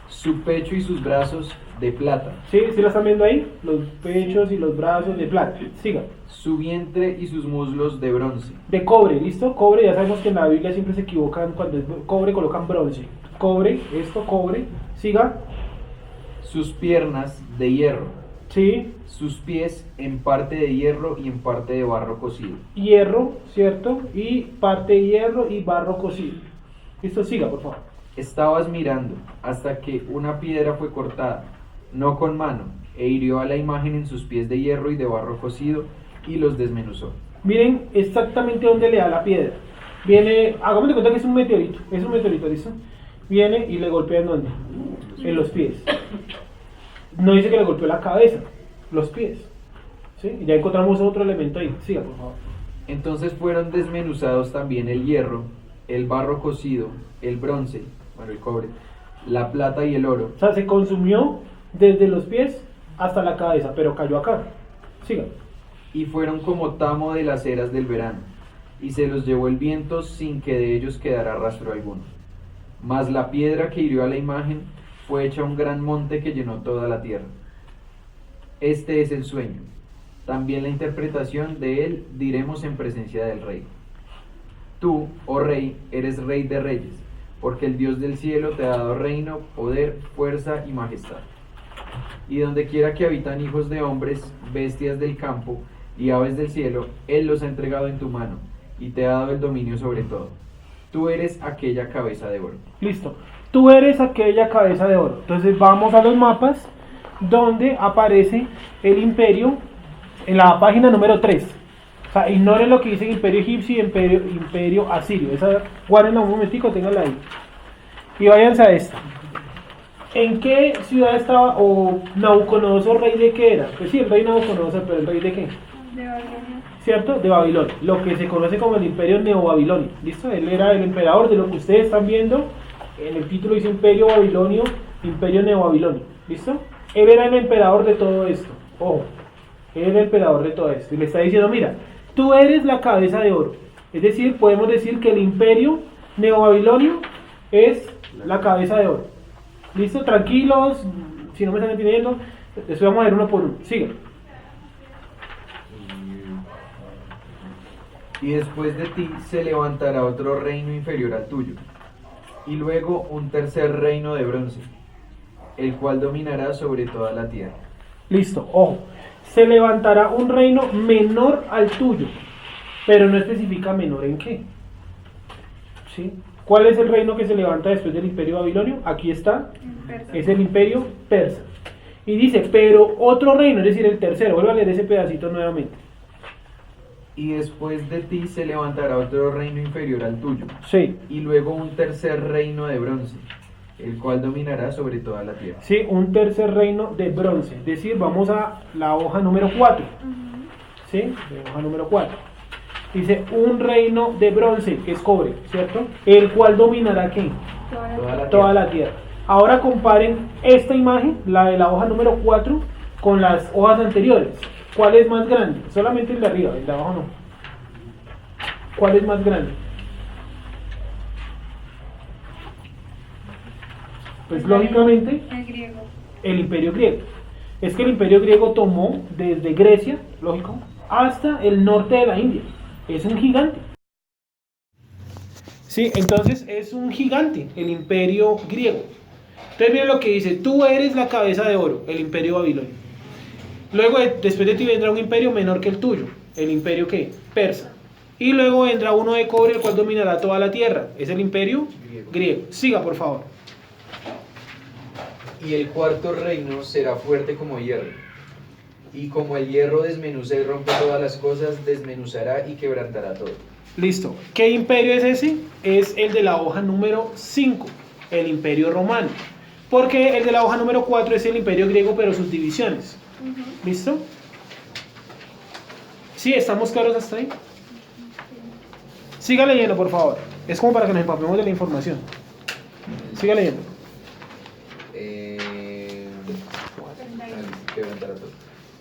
Su pecho y sus brazos de plata. ¿Sí? ¿Sí la están viendo ahí? Los pechos y los brazos de plata. Siga. Su vientre y sus muslos de bronce. De cobre, ¿listo? Cobre, ya sabemos que en la Biblia siempre se equivocan, cuando es cobre colocan bronce. Cobre, esto, cobre. Siga. Sus piernas de hierro. Sí. Sus pies en parte de hierro y en parte de barro cocido. Hierro, ¿cierto? Y parte de hierro y barro cocido. Listo, siga, por favor. Estabas mirando hasta que una piedra fue cortada, no con mano, e hirió a la imagen en sus pies de hierro y de barro cocido, y los desmenuzó. Miren exactamente dónde le da la piedra. Viene, hagamos de cuenta que es un meteorito, ¿listo? Viene y le golpea en dónde? En los pies. No dice que le golpeó la cabeza, los pies. ¿Sí? Ya encontramos otro elemento ahí. Siga, por favor. Entonces fueron desmenuzados también el hierro, el barro cocido, el bronce, el cobre, la plata y el oro. O sea, se consumió desde los pies hasta la cabeza, pero cayó acá. Siga. Y fueron como tamo de las eras del verano, y se los llevó el viento sin que de ellos quedara rastro alguno. Mas la piedra que hirió a la imagen fue hecha un gran monte que llenó toda la tierra. Este es el sueño. También la interpretación de él diremos en presencia del rey. Tú, oh rey, eres rey de reyes, porque el Dios del cielo te ha dado reino, poder, fuerza y majestad. Y donde quiera que habitan hijos de hombres, bestias del campo y aves del cielo, Él los ha entregado en tu mano, y te ha dado el dominio sobre todo. Tú eres aquella cabeza de oro. Listo. Tú eres aquella cabeza de oro. Entonces vamos a los mapas donde aparece el imperio en la página número 3. O sea, ignoren lo que dice imperio egipcio y imperio asirio. Esa, guárdenla un momentico, ténganla ahí. Y váyanse a esta. ¿En qué ciudad estaba, o Nabucodonosor, rey de qué era? Pues sí, el rey Nabucodonosor, pero ¿el rey de qué? De Babilonia. ¿Cierto? De Babilonia, lo que se conoce como el imperio neobabilonio. ¿Listo? Él era el emperador de lo que ustedes están viendo. En el título dice imperio babilonio, imperio neobabilonio. ¿Listo? Él era el emperador de todo esto. Ojo, él era el emperador de todo esto. Y le está diciendo, mira, tú eres la cabeza de oro. Es decir, podemos decir que el imperio neobabilonio es la cabeza de oro. ¿Listo? Tranquilos, si no me están entendiendo, les vamos a ver uno por uno. Sigue. Y después de ti se levantará otro reino inferior al tuyo, y luego un tercer reino de bronce, el cual dominará sobre toda la tierra. Listo, ojo. Se levantará un reino menor al tuyo, pero no especifica menor en qué. ¿Sí? ¿Cuál es el reino que se levanta después del imperio babilonio? Aquí está, es el imperio persa. Y dice, pero otro reino, es decir, el tercero. Vuelvo a leer ese pedacito nuevamente. Y después de ti se levantará otro reino inferior al tuyo, Sí, y luego un tercer reino de bronce, el cual dominará sobre toda la tierra. sí, un tercer reino de bronce. Es decir, vamos a la hoja número 4. ¿Sí? La hoja número 4. Dice, un reino de bronce, que es cobre, ¿cierto? El cual dominará ¿qué? Toda la tierra. Ahora comparen esta imagen, la de la hoja número 4, con las hojas anteriores. ¿Cuál es más grande? Solamente el de arriba, el de abajo no. ¿Cuál es más grande? Pues lógicamente El griego. el imperio griego. Es que el imperio griego tomó desde Grecia, lógico, hasta el norte de la India. Es un gigante. Sí, entonces es un gigante el imperio griego. Entonces miren lo que dice, tú eres la cabeza de oro, el imperio babilonio. Luego después de ti vendrá un imperio menor que el tuyo, el imperio ¿qué? Persa. Y luego vendrá uno de cobre, el cual dominará toda la tierra. Es el imperio griego. Siga, por favor. Y el cuarto reino será fuerte como hierro, y como el hierro desmenuza y rompe todas las cosas, desmenuzará y quebrantará todo. Listo. ¿Qué imperio es ese? Es el de la hoja número 5, el imperio romano. Porque el de la hoja número 4 es el imperio griego, pero sus divisiones. ¿Listo? ¿Sí? ¿Estamos claros hasta ahí? Siga leyendo, por favor. Es como para que nos empapemos de la información. Siga leyendo. Quebrantará todo.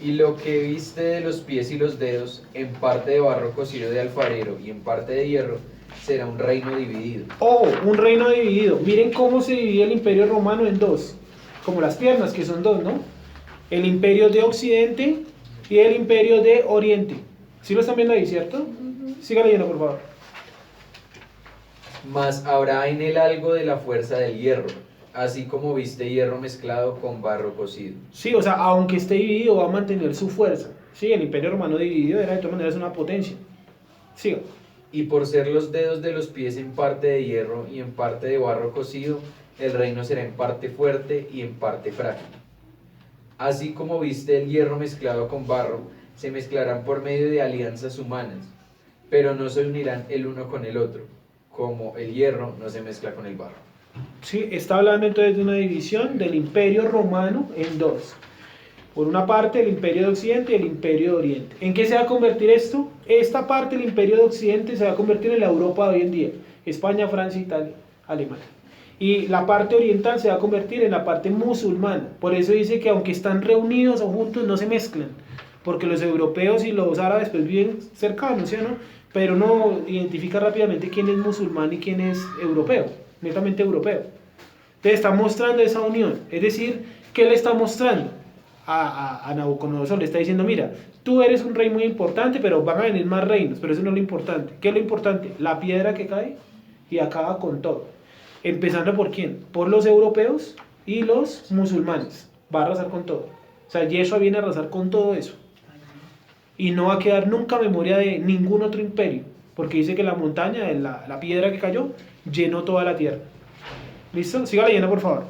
Y lo que viste de los pies y los dedos, en parte de barro cocido de alfarero y en parte de hierro, será un reino dividido. Oh, un reino dividido. Miren cómo se divide el imperio romano en dos. Como las piernas, que son dos, ¿no? El imperio de Occidente y el imperio de Oriente. ¿Sí lo están viendo ahí, cierto? Siga leyendo, por favor. Mas habrá en él algo de la fuerza del hierro, así como viste hierro mezclado con barro cocido. Sí, o sea, aunque esté dividido, va a mantener su fuerza. Sí, el imperio romano dividido era de todas maneras una potencia. Siga. Y por ser los dedos de los pies en parte de hierro y en parte de barro cocido, el reino será en parte fuerte y en parte frágil. Así como viste el hierro mezclado con barro, se mezclarán por medio de alianzas humanas, pero no se unirán el uno con el otro, como el hierro no se mezcla con el barro. Sí, está hablando entonces de una división del imperio romano en dos. Por una parte el imperio de Occidente y el imperio de Oriente. ¿En qué se va a convertir esto? Esta parte del imperio de Occidente se va a convertir en la Europa de hoy en día. España, Francia, Italia, Alemania. Y la parte oriental se va a convertir en la parte musulmana. Por eso dice que aunque están reunidos o juntos no se mezclan. Porque los europeos y los árabes pues viven cercanos, ¿sí o no? pero uno identifica rápidamente quién es musulmán y quién es europeo, netamente europeo. Entonces está mostrando esa unión, es decir, ¿qué le está mostrando? A Nabucodonosor le está diciendo, mira, tú eres un rey muy importante, pero van a venir más reinos, pero eso no es lo importante. ¿Qué es lo importante? La piedra que cae y acaba con todo. Empezando por quién? Por los europeos y los musulmanes. Va a arrasar con todo. O sea, Yeshua viene a arrasar con todo eso. Y no va a quedar nunca memoria de ningún otro imperio, porque dice que la montaña, la piedra que cayó, llenó toda la tierra. ¿Listo? Siga leyendo, por favor.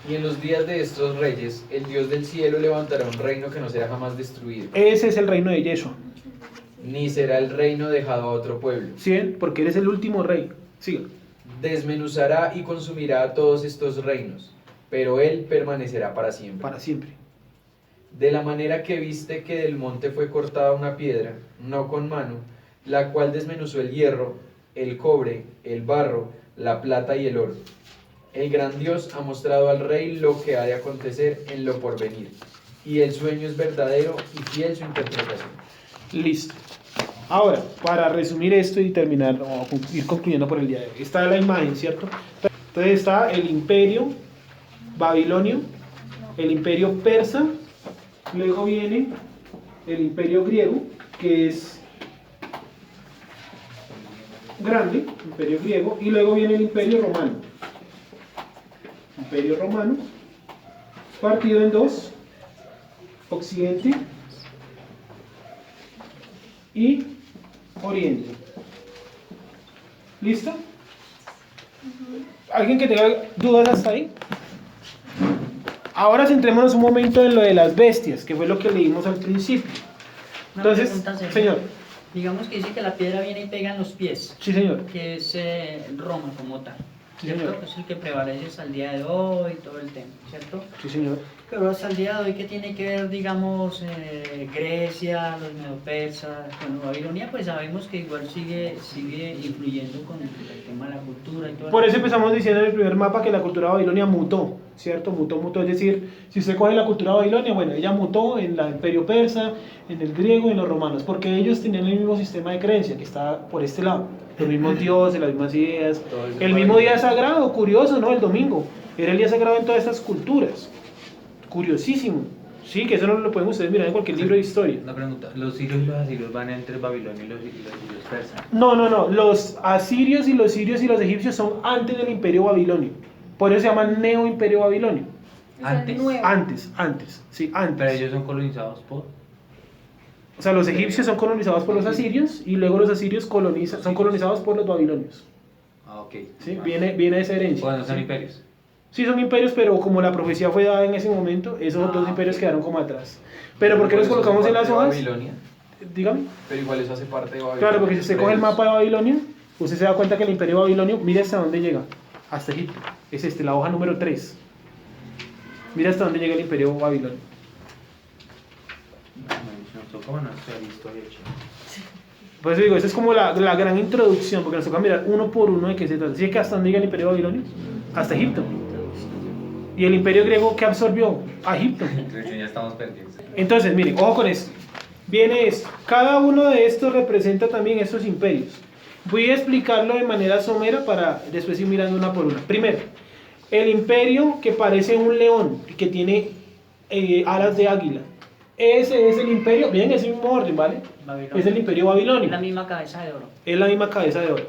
Y en los días de estos reyes, el Dios del cielo levantará un reino que no será jamás destruido, Ese es el reino de Yeshua. ni será el reino dejado a otro pueblo. ¿Sí ven? Porque eres el último rey. Siga. Desmenuzará y consumirá a todos estos reinos, pero él permanecerá para siempre. Para siempre. De la manera que viste que del monte fue cortada una piedra, no con mano, la cual desmenuzó el hierro, el cobre, el barro, la plata y el oro. El gran Dios ha mostrado al rey lo que ha de acontecer en lo porvenir, y el sueño es verdadero y fiel su interpretación. Listo. Ahora, para resumir esto y terminar, o ir concluyendo por el día de hoy, está la imagen, ¿cierto? Entonces está el imperio babilonio, el imperio persa, luego viene el imperio griego, que es grande, imperio griego, y luego viene el imperio romano. Imperio romano, partido en dos, occidente y oriente. ¿Listo? ¿Alguien que tenga dudas hasta ahí? Ahora centrémonos un momento en lo de las bestias, que fue lo que leímos al principio. Una Entonces, pregunta, señor. Digamos que dice que la piedra viene y pega en los pies, Sí, señor. que es Roma como tal, Sí, ¿cierto? señor. Es el que prevalece hasta el día de hoy, todo el tema, ¿cierto? Sí, señor. Pero hasta el día de hoy, ¿qué tiene que ver, digamos, Grecia, los medopersas, bueno, Babilonia? Pues sabemos que igual sigue influyendo con el tema de la cultura y todo. Por eso empezamos diciendo en el primer mapa que la cultura babilonia mutó, ¿cierto? Mutó, es decir, si usted coge la cultura babilonia, bueno, ella mutó en el imperio persa, en el griego y en los romanos, porque ellos tenían el mismo sistema de creencia que está por este lado, los mismos dioses, las mismas ideas, el mismo día sagrado, curioso, ¿no? El domingo, era el día sagrado en todas estas culturas, curiosísimo, sí, que eso no lo pueden ustedes mirar en cualquier libro de historia. Una pregunta, ¿los sirios y los asirios van entre Babilonia y los sirios persas? No, los asirios y los sirios y los egipcios son antes del imperio babilonio, por eso se llaman neo imperio babilonio. Antes. Antes, sí, antes. Pero ellos son colonizados por... O sea, los egipcios son colonizados por los asirios y luego los asirios son colonizados por los babilonios. Ah, ok. ¿Sí? Viene esa herencia. Bueno, son ¿sí? imperios. Sí, son imperios, pero como la profecía fue dada en ese momento, esos dos imperios quedaron como atrás. Pero ¿por qué los colocamos en las hojas? Babilonia, Dígame. pero igual eso hace parte de Babilonia. Claro, porque si usted coge el mapa de Babilonia, usted se da cuenta que el imperio babilonio, mire hasta dónde llega. Hasta Egipto. Es la hoja número 3. Mira hasta dónde llega el imperio babilonio. Nos toca bueno, hacer historia china. Por eso digo, esa es como la gran introducción, porque nos toca mirar uno por uno de qué se trata. ¿Sí que hasta dónde llega el imperio babilonio? Hasta Egipto. ¿Y el imperio griego qué absorbió? A Egipto. Entonces ya estamos perdidos. Entonces, miren, ojo con esto. Viene esto. Cada uno de estos representa también estos imperios. Voy a explicarlo de manera somera para después ir mirando una por una. Primero, el imperio que parece un león y que tiene alas de águila. Ese es el imperio, bien, es el mismo orden, ¿vale? Babilonia. Es el imperio babilonio. Es la misma cabeza de oro. Es la misma cabeza de oro.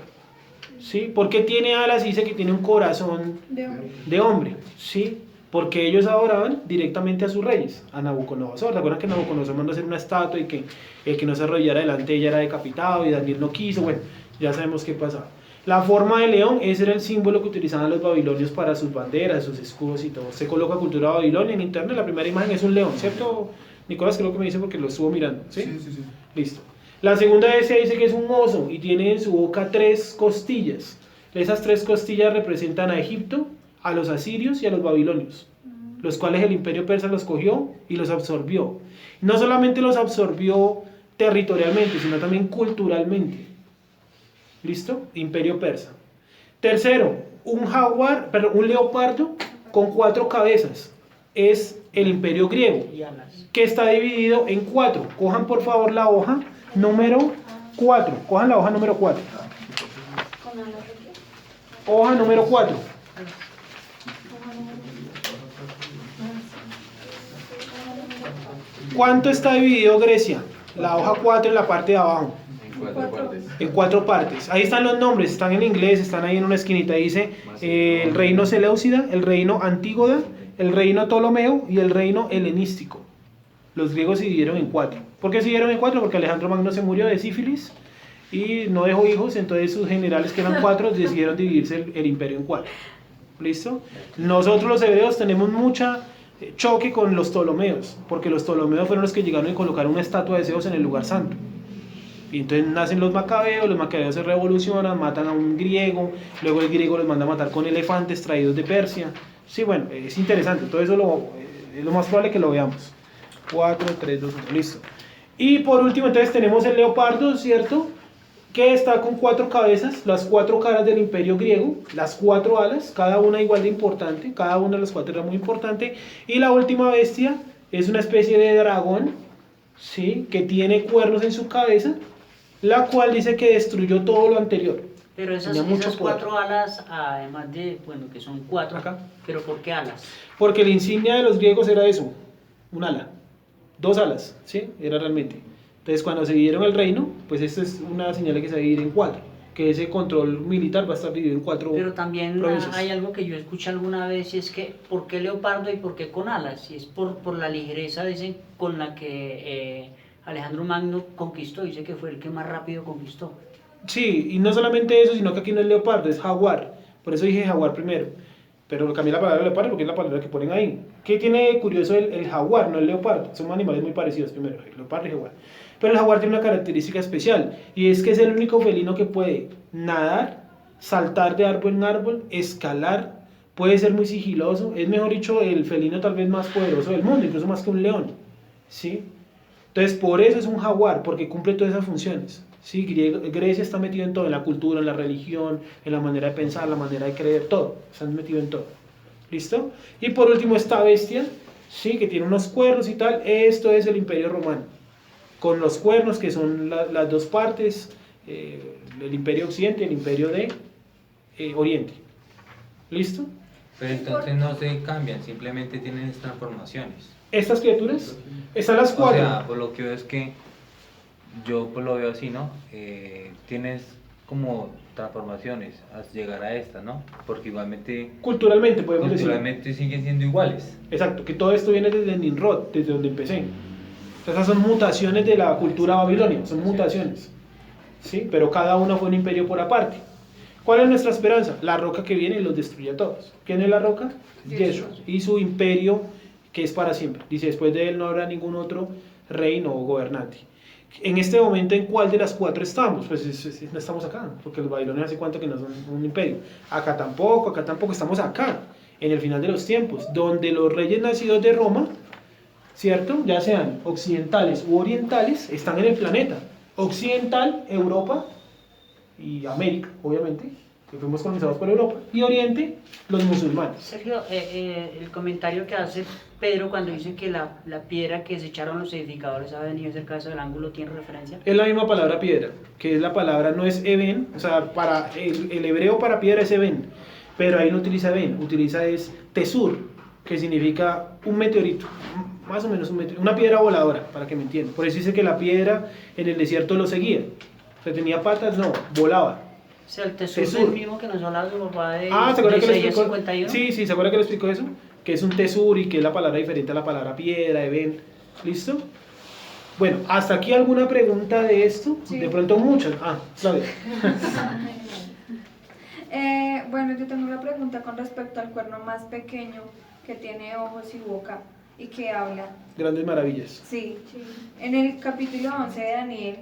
¿Sí? Porque tiene alas y dice que tiene un corazón de hombre. ¿Sí? Porque ellos adoraban directamente a sus reyes, a Nabucodonosor. ¿Te acuerdan que Nabucodonosor mandó a hacer una estatua y que el que no se arrodillara delante de ella era decapitado y Daniel no quiso? Bueno, ya sabemos qué pasaba. La forma de león, ese era el símbolo que utilizaban los babilonios para sus banderas, sus escudos y todo. Se coloca cultura babilonia en internet, la primera imagen es un león, ¿cierto? Nicolás, creo que me dice porque lo estuvo mirando. ¿Sí? Sí. Listo. La segunda vez se dice que es un oso y tiene en su boca 3 costillas. Esas 3 costillas representan a Egipto, a los asirios y a los babilonios, los cuales el imperio persa los cogió y los absorbió. No solamente los absorbió territorialmente, sino también culturalmente. ¿Listo? Imperio persa. Tercero, un leopardo con 4 cabezas. Es el imperio griego, Y alas. que está dividido en 4. Cojan por favor la hoja número 4. Cojan la hoja número 4. Con alas de qué? Hoja número 4. ¿Cuánto está dividido Grecia? La hoja 4 en la parte de abajo. En 4 partes. En 4 partes. Ahí están los nombres, están en inglés, están ahí en una esquinita. Dice el reino Seleucida, el reino Antígoda, el reino Ptolomeo y el reino helenístico. Los griegos se dividieron en 4. ¿Por qué se dividieron en 4? Porque Alejandro Magno se murió de sífilis y no dejó hijos, entonces sus generales, que eran 4, decidieron dividirse el imperio en 4. ¿Listo? Nosotros los hebreos tenemos mucha choque con los Ptolomeos, porque los Ptolomeos fueron los que llegaron y colocaron una estatua de Zeus en el lugar santo. Y entonces nacen los macabeos se revolucionan, matan a un griego, luego el griego los manda a matar con elefantes traídos de Persia. Sí, bueno, es interesante, todo eso es lo más probable que lo veamos. 4, 3, 2, 1, listo. Y por último entonces tenemos el leopardo, ¿cierto? Que está con 4 cabezas, las 4 caras del imperio griego, las 4 alas, cada una igual de importante, cada una de las 4 era muy importante, y la última bestia es una especie de dragón, ¿sí? Que tiene cuernos en su cabeza, la cual dice que destruyó todo lo anterior. Pero esas, Tenía mucho esas poder. 4 alas, además de, bueno, que son 4, Acá. pero ¿por qué alas? Porque la insignia de los griegos era eso, un ala, 2 alas, ¿sí? Era realmente. Entonces cuando se dividieron el reino, pues esta es una señal de que se va a dividir en 4, que ese control militar va a estar dividido en 4 Pero también provincias. hay algo que yo escuché alguna vez y es que ¿por qué leopardo y por qué con alas? Y es por la ligereza, dicen, con la que Alejandro Magno conquistó, dice que fue el que más rápido conquistó. Sí, y no solamente eso, sino que aquí no es leopardo, es jaguar. Por eso dije jaguar primero. Pero cambié la palabra leopardo porque es la palabra que ponen ahí. ¿Qué tiene de curioso el jaguar, no el leopardo? Son animales muy parecidos primero, el leopardo y el jaguar. Pero el jaguar tiene una característica especial, y es que es el único felino que puede nadar, saltar de árbol en árbol, escalar, puede ser muy sigiloso, es mejor dicho el felino tal vez más poderoso del mundo, incluso más que un león, ¿sí? Entonces por eso es un jaguar, porque cumple todas esas funciones. Sí, Grecia está metido en todo, en la cultura, en la religión, en la manera de pensar, la manera de creer, todo, están metidos en todo. ¿Listo? Y por último esta bestia, sí, que tiene unos cuernos y tal, esto es el Imperio Romano, con los cuernos que son las 2 partes, el Imperio Occidente y el Imperio de Oriente. ¿Listo? Pero entonces no se cambian, simplemente tienen transformaciones. Estas criaturas, están las 4. O sea, por lo que veo es que yo pues lo veo así, ¿no? Tienes como transformaciones hasta llegar a esta, ¿no? Porque igualmente Culturalmente podemos culturalmente siguen siendo iguales. decir. Exacto, que todo esto viene desde Nimrod, desde donde empecé. Esas son mutaciones de la cultura babilonia, son mutaciones. ¿Sí? Pero cada uno fue un imperio por aparte. ¿Cuál es nuestra esperanza? La roca que viene y los destruye a todos. ¿Quién es la roca? Yeshua. Y su imperio que es para siempre. Dice, después de él no habrá ningún otro reino o gobernante. En este momento, ¿en cuál de las 4 estamos? Pues no estamos acá, porque los babilonios hace cuánto que no son un imperio. Acá tampoco, estamos acá, en el final de los tiempos, donde los reyes nacidos de Roma, ¿cierto? Ya sean occidentales u orientales, están en el planeta. Occidental, Europa y América, obviamente, que fuimos colonizados por Europa, y Oriente, los musulmanes. Sergio, el comentario que hace Pedro cuando dice que la piedra que se echaron los edificadores ha venido cerca del ángulo, ¿tiene referencia? Es la misma palabra piedra, que es la palabra, no es eben, o sea, para el hebreo para piedra es eben, pero ahí no utiliza eben, utiliza es tesur, que significa un meteorito, más o menos un meteorito, una piedra voladora, para que me entiendan. Por eso dice que la piedra en el desierto lo seguía, o sea, tenía patas, no, volaba. O sea, el tesoro es el mismo que nos hablaba su papá de, ¿se acuerda que le Isaías explicó? 51. Sí, ¿se acuerda que le explicó eso? Que es un tesur y que es la palabra diferente a la palabra piedra, eben. ¿Listo? Bueno, ¿hasta aquí alguna pregunta de esto? Sí. De pronto muchas. Claudia. Bueno, yo tengo una pregunta con respecto al cuerno más pequeño que tiene ojos y boca y que habla. Grandes maravillas. Sí, en el capítulo 11 de Daniel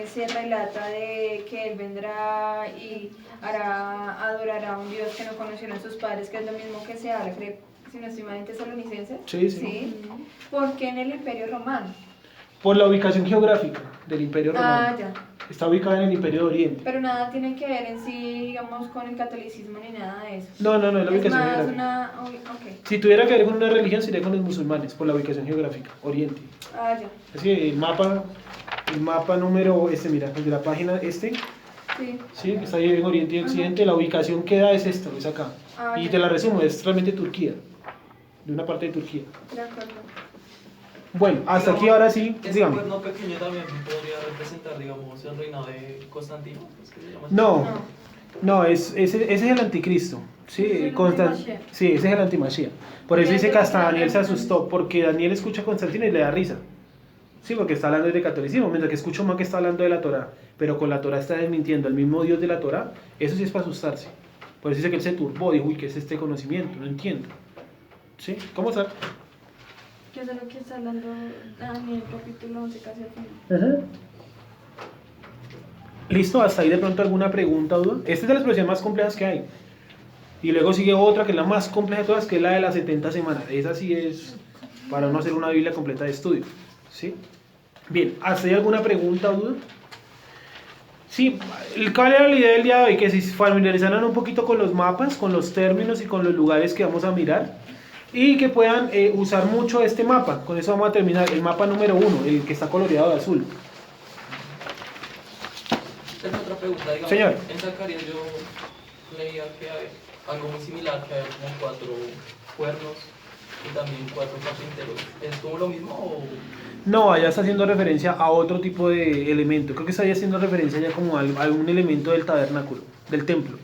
se relata de que él vendrá y adorará a un Dios que no conocieron sus padres, que es lo mismo que se habla, creo, si no estoy mal, en Tesalonicenses. Sí. ¿Por qué en el Imperio Romano? Por la ubicación geográfica del Imperio Romano. Ya. Está ubicada en el Imperio de Oriente. Pero nada tiene que ver en sí, digamos, con el catolicismo ni nada de eso. No, es la Es ubicación más geográfica. ok. Si tuviera que ver con una religión sería con los musulmanes, por la ubicación geográfica, Oriente. Ya. Así el mapa El mapa número, mira, el de la página Sí. sí, que está ahí en Oriente y Occidente, la ubicación que da es esta, es acá. Ah, Y ya. te la resumo, es realmente Turquía, de una parte de Turquía. De acuerdo. Bueno, hasta aquí ahora sí, Ese dígame. cuerno pequeño también podría representar, digamos, el reinado de Constantino. ¿Es que se llama así? No, no, ese es el anticristo. Sí, Ese es el antimashiach. sí, ese es el antimashiach. Por eso Y dice ese que hasta es el Daniel se antimashiach. asustó, porque Daniel escucha a Constantino y le da risa. Sí, porque está hablando de catolicismo, mientras que escucho más que está hablando de la Torá, pero con la Torá está desmintiendo al mismo Dios de la Torá, eso sí es para asustarse. Por eso dice que él se turbó, dijo, uy, ¿qué es este conocimiento? No entiendo. ¿Sí? ¿Cómo está? ¿Qué es de lo que está hablando Daniel, capítulo 11, casi al final? ¿Listo? ¿Hasta ahí de pronto alguna pregunta o duda? Esta es de las expresiones más complejas que hay. Y luego sigue otra que es la más compleja de todas, que es la de las 70 semanas. Esa sí es para no hacer una Biblia completa de estudio. ¿Sí? Bien, ¿hasta ahí alguna pregunta o duda? Sí, ¿cuál era la idea del día de hoy? Que se familiarizaran un poquito con los mapas, con los términos y con los lugares que vamos a mirar. Y que puedan usar mucho este mapa. Con eso vamos a terminar. El mapa número 1, el que está coloreado de azul. Tengo otra pregunta, digamos. Señor. En Zacarías yo leía que hay algo muy similar, que hay como 4 cuernos y también 4 carpinteros. ¿Es como lo mismo o...? No, allá está haciendo referencia a otro tipo de elemento. Creo que está haciendo referencia ya como a algún elemento del tabernáculo, del templo.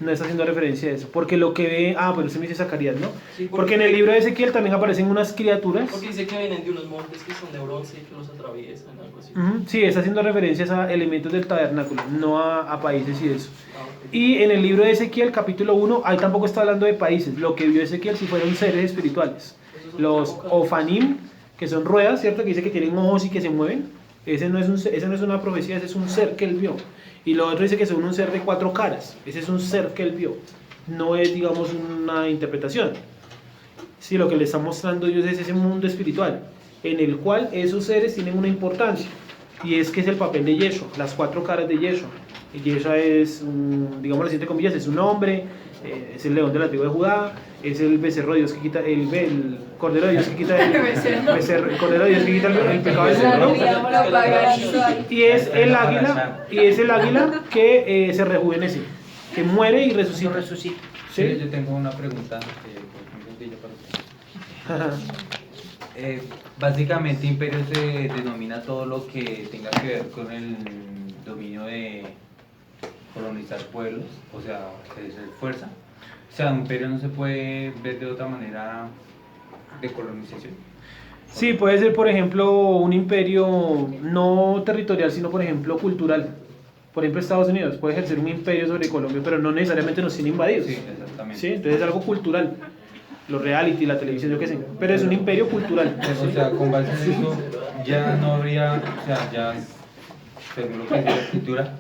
No está haciendo referencia a eso. Porque lo que ve... Ah, pero usted me dice Zacarías, ¿no? Sí, porque en el libro de Ezequiel también aparecen unas criaturas. Porque dice que vienen de unos montes que son de bronce y que los atraviesan, algo así. Ujú, sí, está haciendo referencias a elementos del tabernáculo, no a países y eso. Ok. Y en el libro de Ezequiel, capítulo 1, ahí tampoco está hablando de países. Lo que vio Ezequiel sí fueron seres espirituales. Los Ofanim, que son ruedas, ¿cierto? Que dice que tienen ojos y que se mueven. Ese no es una profecía, ese es un ser que él vio. Y lo otro dice que son un ser de 4 caras. Ese es un ser que él vio. No es, digamos, una interpretación. Sí, lo que le está mostrando Dios es ese mundo espiritual, en el cual esos seres tienen una importancia. Y es que es el papel de Yeshua, las 4 caras de Yeshua. Y Yeshua es, digamos las 7 comillas, es un hombre, es el león de la tribu de Judá, es el becerro de Dios que quita, el cordero de Dios que quita el cordero de Dios que quita el pecado del mundo. Y es el águila que se rejuvenece, que muere y resucita. Sí, ¿Sí? yo tengo una pregunta muy sencilla para usted. Básicamente imperio se denomina todo lo que tenga que ver con el dominio de colonizar pueblos, o sea, que es fuerza. O sea, un imperio no se puede ver de otra manera de colonización. Sí, puede ser, por ejemplo, un imperio no territorial, sino, por ejemplo, cultural. Por ejemplo, Estados Unidos puede ejercer un imperio sobre Colombia, pero no necesariamente nos tiene invadidos. Sí, exactamente. ¿Sí? Entonces es algo cultural. Los reality, la televisión, yo qué sé. Pero es un imperio cultural. O sea, con base en eso ya no habría, o sea, ya según lo que dice la escritura,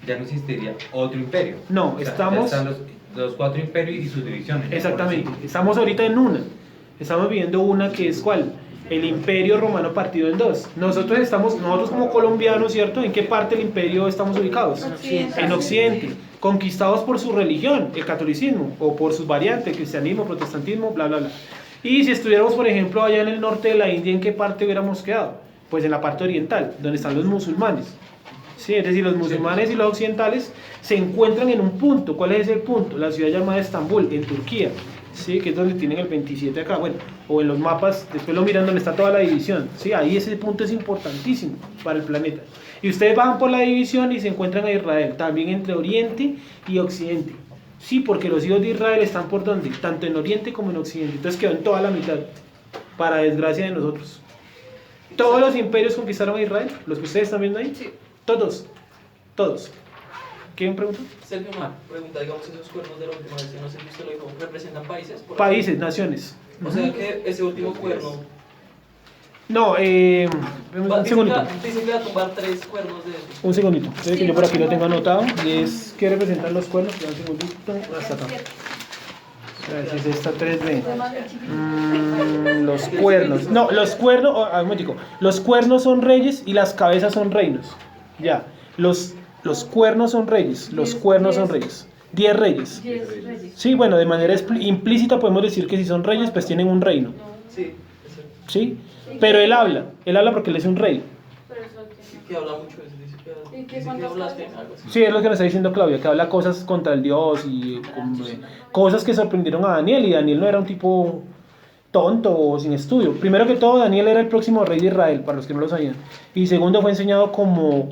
ya no existiría otro imperio. No, O sea, estamos- ya están los 4 imperios y sus divisiones. Exactamente. Estamos ahorita en una. Estamos viviendo una que es ¿cuál? El imperio romano partido en 2. Nosotros como colombianos, ¿cierto? ¿En qué parte del imperio estamos ubicados? Occidente. En Occidente. Conquistados por su religión, el catolicismo, o por sus variantes, el cristianismo, protestantismo, bla, bla, bla. Y si estuviéramos, por ejemplo, allá en el norte de la India, ¿en qué parte hubiéramos quedado? Pues en la parte oriental, donde están los musulmanes. Sí, es decir, los musulmanes y los occidentales se encuentran en un punto. ¿Cuál es ese punto? La ciudad llamada Estambul, en Turquía. Sí, que es donde tienen el 27 acá, bueno, o en los mapas, después lo miran donde está toda la división, sí, ahí ese punto es importantísimo para el planeta. Y ustedes van por la división y se encuentran a Israel, también entre Oriente y Occidente. Sí, porque los hijos de Israel están por donde, tanto en Oriente como en Occidente, entonces quedó en toda la mitad, para desgracia de nosotros. Todos los imperios conquistaron a Israel, los que ustedes están viendo ahí, Sí. todos. ¿Quieren preguntar? Sergio, una pregunta, digamos, esos cuernos de la última vez, no sé si usted lo dijo, ¿representan países? por Países, ejemplo? naciones. O sea que ese último cuerno... No, un segundito. Dicen que va a tumbar 3 cuernos de esos. Un segundito, que yo por aquí lo tengo anotado. Y es que representan los cuernos. Ya un segundito, hasta acá. A ver si es esta 3D. Los cuernos. No, los cuernos. Un momentico. Los cuernos son reyes y las cabezas son reinos. Ya. Los cuernos son reyes. Los cuernos son reyes. 10 reyes. 10 reyes. Sí, bueno, de manera implícita podemos decir que si son reyes, pues tienen un reino. Sí, eso. ¿Sí? Pero él habla porque él es un rey. Pero eso tiene que habla mucho de eso, dice ¿Y qué que cuántas blasfema, algo así. Sí, es lo que nos está diciendo Claudia, que habla cosas contra el Dios y cosas que sorprendieron a Daniel, y Daniel no era un tipo tonto o sin estudio. Primero que todo, Daniel era el próximo rey de Israel, para los que no lo sabían. Y segundo, fue enseñado como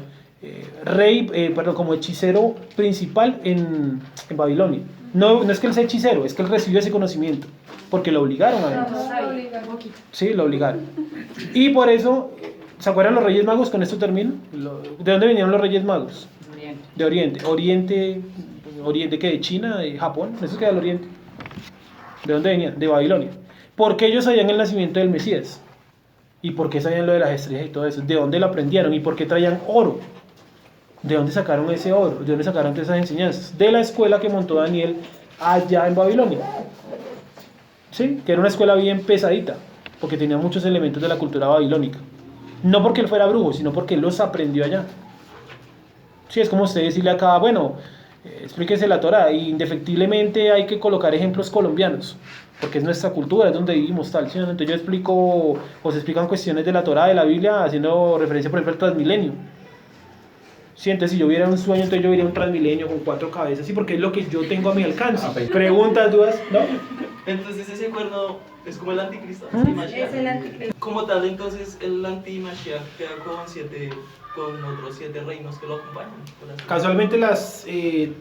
como hechicero principal en Babilonia. No es que él sea hechicero, es que él recibió ese conocimiento, porque lo obligaron a él. Sí, lo obligaron. Y por eso, ¿se acuerdan los Reyes Magos? Con esto termino. ¿De dónde venían los Reyes Magos? De Oriente. ¿Oriente qué? ¿De China? ¿De Japón? Eso queda del Oriente. ¿De dónde venían? De Babilonia. ¿Por qué ellos sabían el nacimiento del Mesías? ¿Y por qué sabían lo de las estrellas y todo eso? ¿De dónde lo aprendieron? ¿Y por qué traían oro? ¿De dónde sacaron ese oro? ¿De dónde sacaron todas esas enseñanzas? De la escuela que montó Daniel allá en Babilonia. ¿Sí? Que era una escuela bien pesadita, porque tenía muchos elementos de la cultura babilónica. No porque él fuera brujo, sino porque él los aprendió allá. Sí, es como usted decirle acá, bueno, explíquese la Torá, y indefectiblemente hay que colocar ejemplos colombianos, porque es nuestra cultura, es donde vivimos, tal. ¿Sí? Entonces yo explico, o se explican cuestiones de la Torá, de la Biblia, haciendo referencia, por ejemplo, al Transmilenio. Sí, entonces si yo viera un sueño, entonces yo vería un Transmilenio con 4 cabezas, sí, porque es lo que yo tengo a mi alcance. Preguntas, dudas, ¿no? Entonces ese cuerno es como el anticristo. Es el anticristo. Como tal, entonces el anti-Mashiach queda con otros 7 reinos que lo acompañan. por así Casualmente las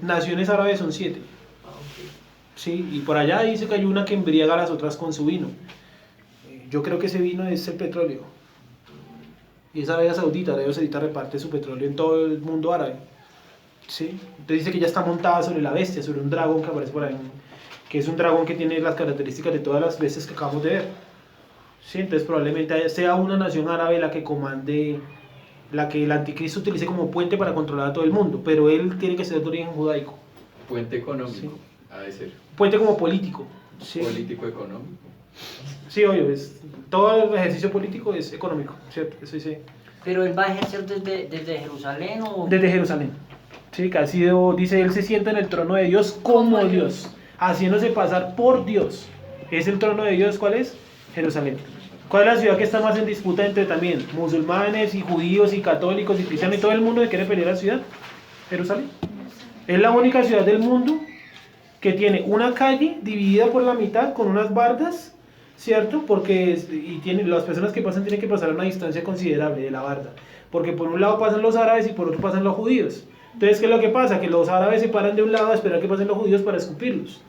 naciones árabes son 7. decirlo. Ok. Sí, y por allá dice que hay una que embriaga a las otras con su vino. Yo creo que ese vino es el petróleo. Y es Arabia Saudita reparte su petróleo en todo el mundo árabe. ¿Sí? Entonces dice que ya está montada sobre la bestia, sobre un dragón que aparece por ahí, que es un dragón que tiene las características de todas las bestias que acabamos de ver. ¿Sí? Entonces probablemente sea una nación árabe la que comande, la que el anticristo utilice como puente para controlar a todo el mundo, pero él tiene que ser de origen judaico. Puente económico, Sí. ha de ser. Puente como político. ¿Sí? Político económico. Sí, obvio, todo el ejercicio político es económico, ¿cierto? Eso sí. Pero él va a ejercer desde Jerusalén o... Desde Jerusalén. Sí, que ha sido, dice, él se sienta en el trono de Dios como Dios, haciéndose pasar por Dios. ¿Es el trono de Dios? ¿Cuál es? Jerusalén. ¿Cuál es la ciudad que está más en disputa entre también musulmanes y judíos y católicos y cristianos y todo el mundo que quiere pelear la ciudad? Jerusalén. Es la única ciudad del mundo que tiene una calle dividida por la mitad con unas bardas, ¿cierto? Porque las personas que pasan tienen que pasar a una distancia considerable de la barda, porque por un lado pasan los árabes y por otro pasan los judíos. Entonces, ¿qué es lo que pasa? Que los árabes se paran de un lado a esperar que pasen los judíos para escupirlos,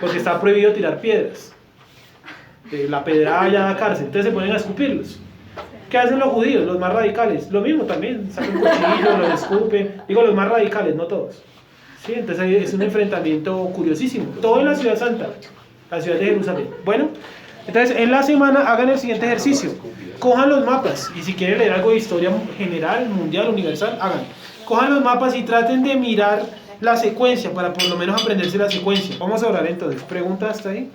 porque está prohibido tirar piedras. La pedrada ya da cárcel, entonces se ponen a escupirlos. ¿Qué hacen los judíos, los más radicales? Lo mismo también, sacan un cuchillo, los escupen. Digo, los más radicales, no todos. ¿Sí? Entonces es un enfrentamiento curiosísimo. Todo en la ciudad santa, la ciudad de Jerusalén. Bueno, entonces en la semana hagan el siguiente ejercicio. Cojan los mapas, y si quieren leer algo de historia general, mundial, universal, hagan. Cojan los mapas y traten de mirar la secuencia, para por lo menos aprenderse la secuencia. Vamos a orar entonces. ¿Preguntas hasta ahí?